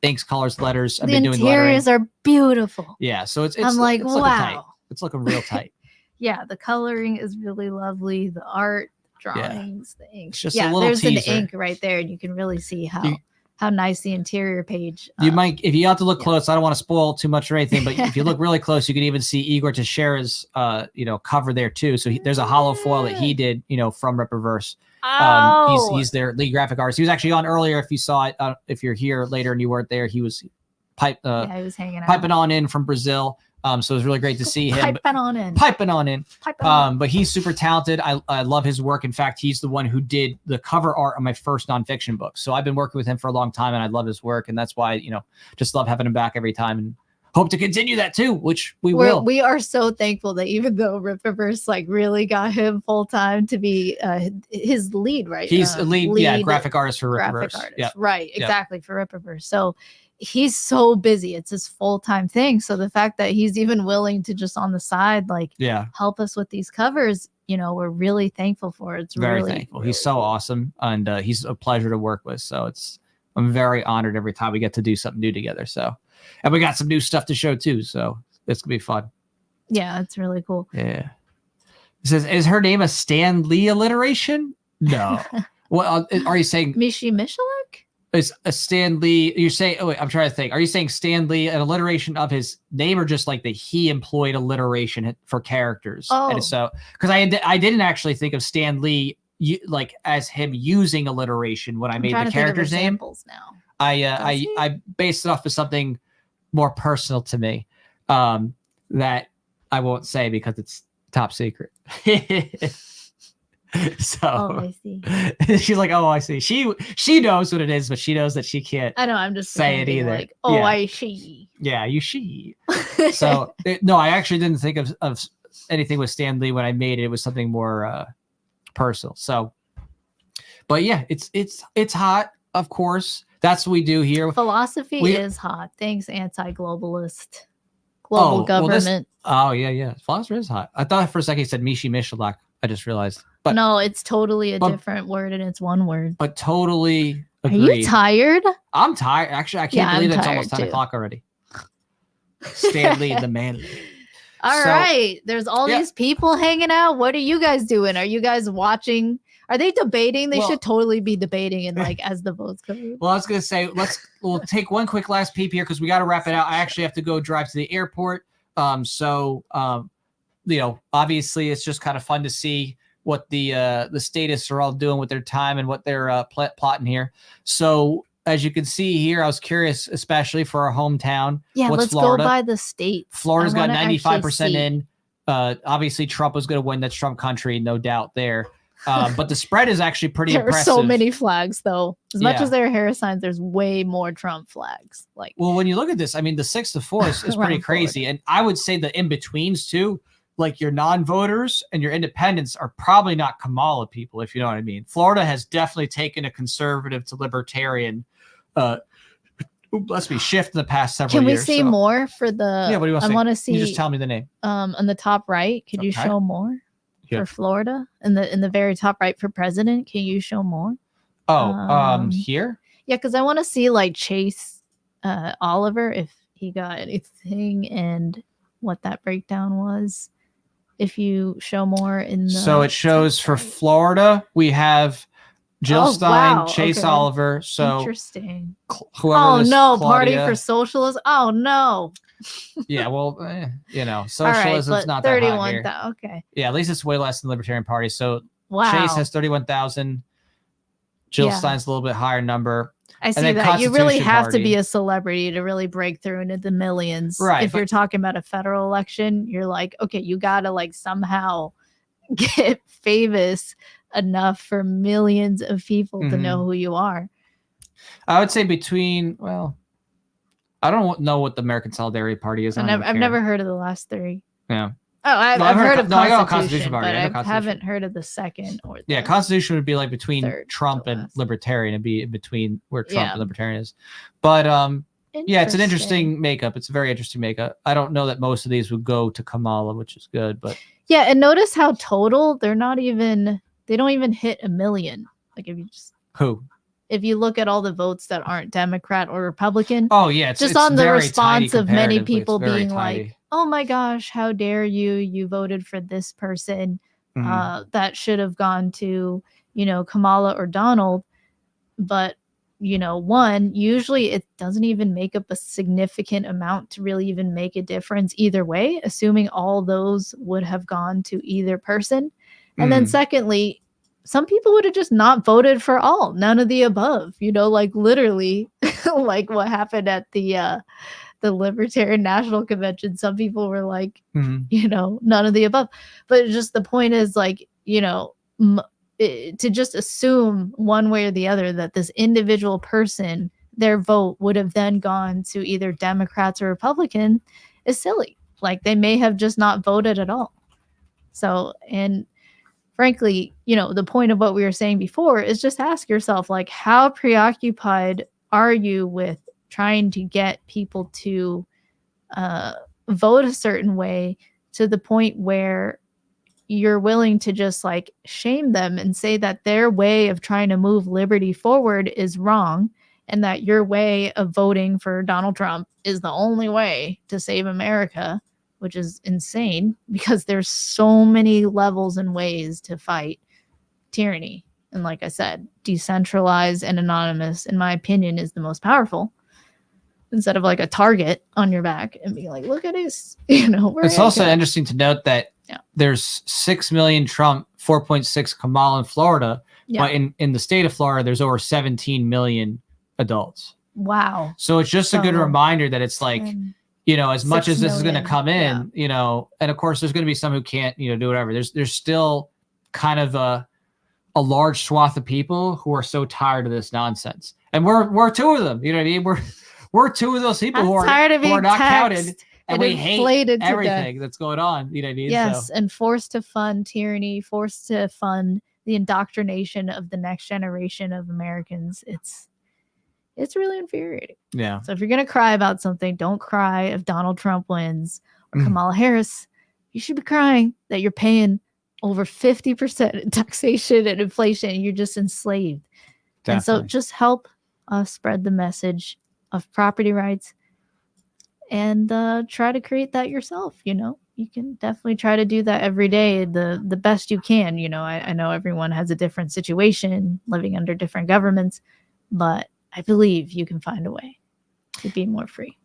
inks, colors, letters. I've been doing lettering. Interiors are beautiful. Yeah, so it's like, it's wow. looking tight. It's looking real tight. Yeah, the coloring is really lovely. The art, drawings, the ink. It's just a little teaser. There's an ink right there, and you can really see how nice the interior page. You might, if you have to look close. I don't want to spoil too much or anything, but if you look really close, you can even see Igor Teixeira's cover there too. So there's a hollow foil that he did, from Rippaverse. He's their lead graphic artist. He was actually on earlier. If you saw it, if you're here later and you weren't there, he was he was hanging out, piping on in from Brazil. So it was really great to see him piping on in. But he's super talented. I love his work. In fact, he's the one who did the cover art on my first nonfiction book. So I've been working with him for a long time, and I love his work, and that's why just love having him back every time, and hope to continue that too, which we will. We are so thankful that even though Rippaverse really got him full time to be his lead, right? He's a lead graphic artist for Rippaverse. Yeah, right, exactly, for Rippaverse. So he's so busy; it's his full time thing. So the fact that he's even willing to just on the side, help us with these covers, we're really thankful for it. It's very really thankful. He's so awesome, and he's a pleasure to work with. So I'm very honored every time we get to do something new together. So. And we got some new stuff to show too, so it's gonna be fun. Yeah, it's really cool. Yeah. It says, is her name a Stan Lee alliteration? No. Well, are you saying Mishi Michalak? Is a Stan Lee? You're saying? Oh wait, I'm trying to think. Are you saying Stan Lee an alliteration of his name, or just like that he employed alliteration for characters? Oh. And so, because I didn't actually think of Stan Lee as him using alliteration when I made the character's name. Now. I based it off of something more personal to me that I won't say because it's top secret. So I see. She's like, oh, I see. She knows what it is, but she knows that she can't. I know. I'm just say it either. Like, oh, yeah. I she. Yeah, you she. So no, I actually didn't think of anything with Stan Lee when I made it. It was something more personal. So, but yeah, it's hot, of course. That's what we do here. Philosophy is hot. Thanks, anti-globalist. Global government. Yeah. Philosophy is hot. I thought for a second he said Mishi Michalak. I just realized. But no, it's totally a different word, and it's one word. But totally agreed. Are you tired? I'm tired. Actually, I can't believe it's almost 10 o'clock already. Stan Lee, the man. All right. There's all these people hanging out. What are you guys doing? Are you guys watching? Are they debating? They Well- should totally be debating and like as the votes come in. Well, I was gonna say we'll take one quick last peep here because we got to wrap it out. I actually have to go drive to the airport. Obviously it's just kind of fun to see what the statists are all doing with their time and what they're plotting here. So as you can see here, I was curious, especially for our hometown. Yeah, what's let's Florida? go by the states. Florida's got I wanna 95% actually see. in. Obviously Trump was going to win. That's Trump country, no doubt there. But the spread is actually pretty There are impressive. so many flags, though. As much Yeah. as there are Harris signs, there's way more Trump flags. Like, Well, when you look at this, I mean, the 6-4 is pretty Around crazy. And I would say the in-betweens too, like your non-voters and your independents are probably not Kamala people, if you know what I mean. Florida has definitely taken a conservative to libertarian shift in the past several can we years. see more for the? Yeah, what do you want to I say? want to see. You just tell me the name. On the top right, could you Okay. show more Yeah. for Florida? In the very top right for president, can you show more? Here? Yeah, because I want to see like Chase Oliver if he got anything and what that breakdown was. If you show more in the So it shows top for right. Florida, we have Jill Oh, Stein, wow, Chase okay. Oliver. So Interesting. whoever Oh this no, Party Claudia- for Socialism. Oh no. Yeah, well, All right, socialism's but not that hot 31. here. Okay. Yeah, at least it's way less than the Libertarian Party. So Wow. Chase has 31,000. Jill Yeah. Stein's a little bit higher number. I see then that. You really Constitution have to Party. be a celebrity to really break through into the millions. Right, If but- you're talking about a federal election, you're like, okay, you gotta like somehow get famous enough for millions of people to Mhm. know who you are. I would say I don't know what the American Solidarity Party is. I don't I've even care. never heard of the last three. Yeah. Oh, I've I've heard heard of of no, I know Constitution, Constitution Party. I know but I Constitution. haven't heard of the second or Yeah, the- Constitution would be like between third Trump to and last. Libertarian. It'd be in between where Trump Yeah. and Libertarian is. But yeah, it's an interesting makeup. It's a very interesting makeup. I don't know that most of these would go to Kamala, which is good, but Yeah, and notice how total they don't even hit 1 million. Like who? if you look at all the votes that aren't Democrat or Republican, Oh yeah, it's just it's on the very response tiny of many comparatively. It's people very being tiny. like, "Oh my gosh, how dare you? You voted for this person Mhm. that should have gone to, Kamala or Donald." But, one, usually it doesn't even make up a significant amount to really even make a difference either way, assuming all those would have gone to either person. And then Mhm. secondly, some people would have just not voted for all, none of the above, like literally like what happened at the Libertarian National Convention. Some people were like, Mhm. none of the above. But just the point is like, to just assume one way or the other that this individual person, their vote would have then gone to either Democrats or Republican is silly. Like they may have just not voted at all. So, and frankly, the point of what we were saying before is just ask yourself, like, how preoccupied are you with trying to get people to vote a certain way to the point where you're willing to just like shame them and say that their way of trying to move liberty forward is wrong and that your way of voting for Donald Trump is the only way to save America, which is insane because there's so many levels and ways to fight tyranny. And like I said, decentralized and anonymous, in my opinion, is the most powerful. Instead of like a target on your back and being like, look at us, It's also interesting to note that Yeah. there's 6 million Trump, 4.6 Kamala in Florida, but in the state of Florida, there's over 17 million adults. Wow. So it's just a good So, reminder that it's like, as much 6 as this is going to million, come in, and of course there's going to be some who can't, do whatever. There's still kind of a large swath of people who are so tired of this nonsense. And we're two of them, you know what I mean? We're two of those people I'm who are tired of who are being not counted. taxed And we inflated hate to everything that's going on. You know what I mean? Yes, So, and forced to fund tyranny, forced to fund the indoctrination of the next generation of Americans. It's really infuriating. yeah. So if you're gonna cry about something, don't cry if Donald Trump wins or Mm. Kamala Harris. You should be crying that you're paying over 50% in taxation and inflation and you're just enslaved. And so Definitely. just help us spread the message of property rights and try to create that yourself. You you can definitely try to do that every day, the best you can. I know everyone has a different situation, living under different governments, but I believe you can find a way to be more free.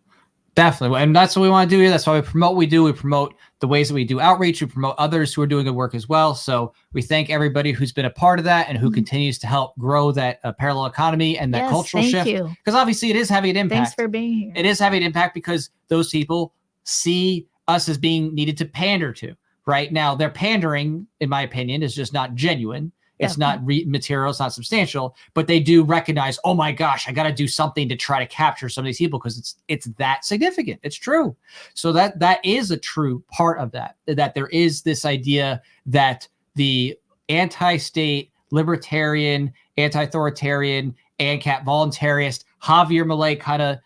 Definitely. And that's what we want to do here. That's why we promote what we do. We promote the ways that we do outreach. We promote others who are doing good work as well. So we thank everybody who's been a part of that and who continues to help grow that parallel economy and that cultural shift. Because obviously it is having an impact. Thanks for being here. It is having an impact because those people see us as being needed to pander to. Right now, their pandering, in my opinion, is just not genuine. It's not material. It's not substantial, but they do recognize, oh my gosh, I got to do something to try to capture some of these people because it's that significant. It's true. So that is a true part of that there is this idea that the anti-state, libertarian, anti-authoritarian, ANCAP voluntarist, Javier Milei kind of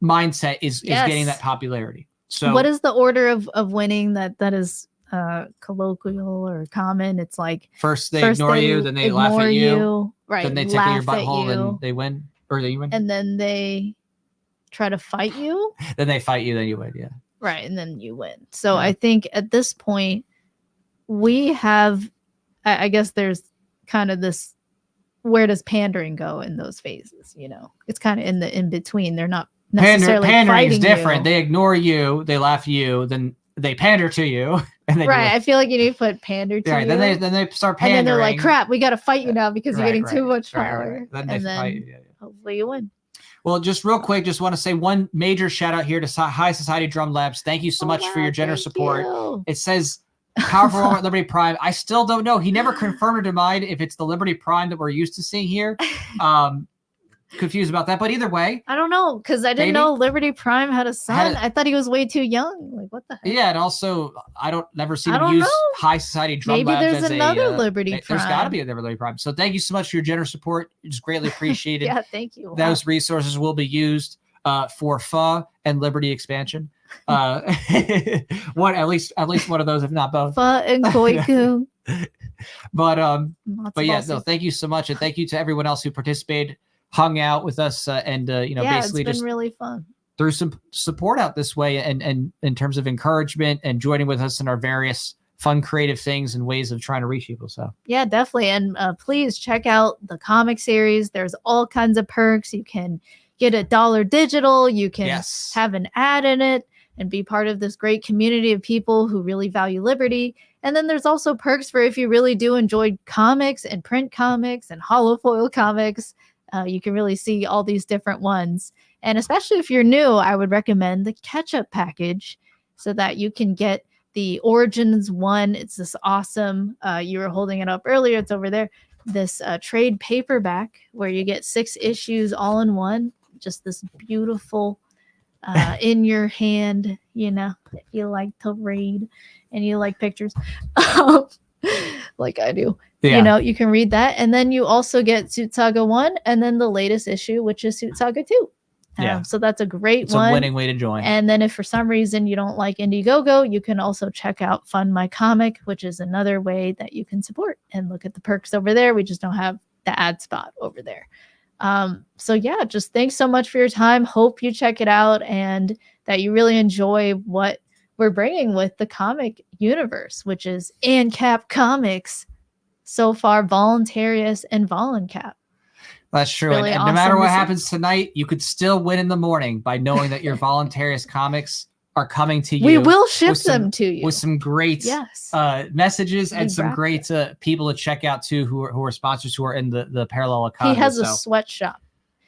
mindset is getting that popularity. So what is the order of winning that is colloquial or common? It's like first they ignore you, then they laugh at you, right? Then they tickle your butthole, and they win, or then you win, and then they try to fight you. Then they fight you, then you win, yeah. Right, and then you win. So I think at this point we have, I guess there's kind of this, where does pandering go in those phases? It's kind of in between. They're not necessarily pandering is different. They ignore you, they laugh at you, then they pander to you. And right, I feel like you need to put pander to you. Then they start pandering. And then they're like, crap, we got to fight you now because you're getting too much power. Right. Then they fight you. Hopefully you win. Well, just real quick, just want to say one major shout out here to High Society Drum Labs. Thank you so much for your generous support. It says Powerful Moment Liberty Prime. I still don't know. He never confirmed or denied if it's the Liberty Prime that we're used to seeing here. Confused about that, but either way, I don't know, because I didn't know Liberty Prime had a son. I thought he was way too young. Like, what the heck? Yeah, and also I don't never see him use High Society Drum Labs. Maybe there's another Liberty Prime. There's got to be another Liberty Prime. So thank you so much for your generous support. It's greatly appreciated. Yeah, thank you. Those resources will be used for FA and Liberty expansion. At least one of those, if not both. FA and Koiku. But yeah, no, thank you so much, and thank you to everyone else who participated, hung out with us, and basically it's been just really fun. Threw some support out this way, and in terms of encouragement and joining with us in our various fun, creative things and ways of trying to reach people. So yeah, definitely. And please check out the comic series. There's all kinds of perks. You can get $1 digital. You can have an ad in it and be part of this great community of people who really value liberty. And then there's also perks for if you really do enjoy comics and print comics and holofoil comics. You can really see all these different ones. And especially if you're new, I would recommend the catch-up package so that you can get the Origins one. It's this awesome, you were holding it up earlier, it's over there, this trade paperback where you get 6 issues all in one. Just this beautiful in your hand, if you like to read and you like pictures like I do. You can read that, and then you also get Suit Saga 1 and then the latest issue, which is Suit Saga 2. So that's a great one. It's a winning way to join. And then if for some reason you don't like Indiegogo, you can also check out Fund My Comic, which is another way that you can support and look at the perks over there. We just don't have the ad spot over there. So yeah, just thanks so much for your time. Hope you check it out and that you really enjoy what we're bringing with the comic universe, which is ANCAP Comics, so far Voluntarius and VolunCap. That's true. Really and no matter what happens tonight, you could still win in the morning by knowing that your Voluntarius comics are coming to you. We will ship them to you with some great messages and some great people to check out too, who are sponsors, who are in the parallel economy. He has a sweatshop.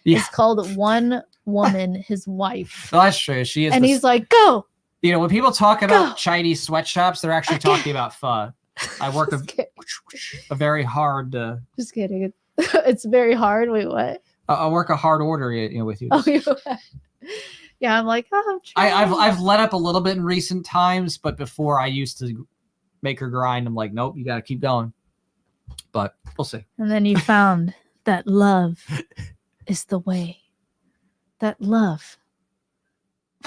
It's called One Woman, His Wife. Well, that's true. She is, and he's like, go. When people talk about Chinese sweatshops, they're actually talking about pho. I work a very hard. Just kidding. It's very hard. Wait, what? I work a hard order, with you. Oh, yeah. I'm like, I've let up a little bit in recent times, but before I used to make her grind. I'm like, nope, you got to keep going. But we'll see. And then you found that love is the way. That love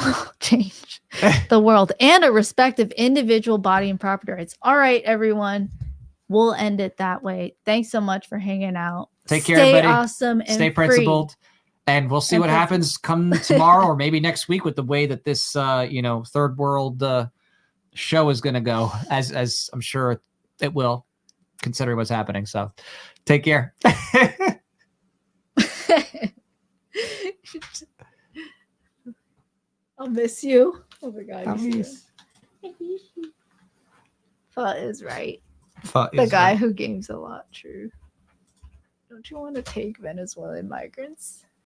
will change the world and a respect of individual body and property rights. All right, everyone. We'll end it that way. Thanks so much for hanging out. Take care, everybody. Stay awesome and stay principled. And we'll see what happens come tomorrow or maybe next week with the way that this, third world show is going to go, as I'm sure it will, considering what's happening. So take care. I'll miss you. Oh my God. I miss Pha is right. Pha The is guy right. who games a lot, true. Don't you want to take Venezuelan migrants?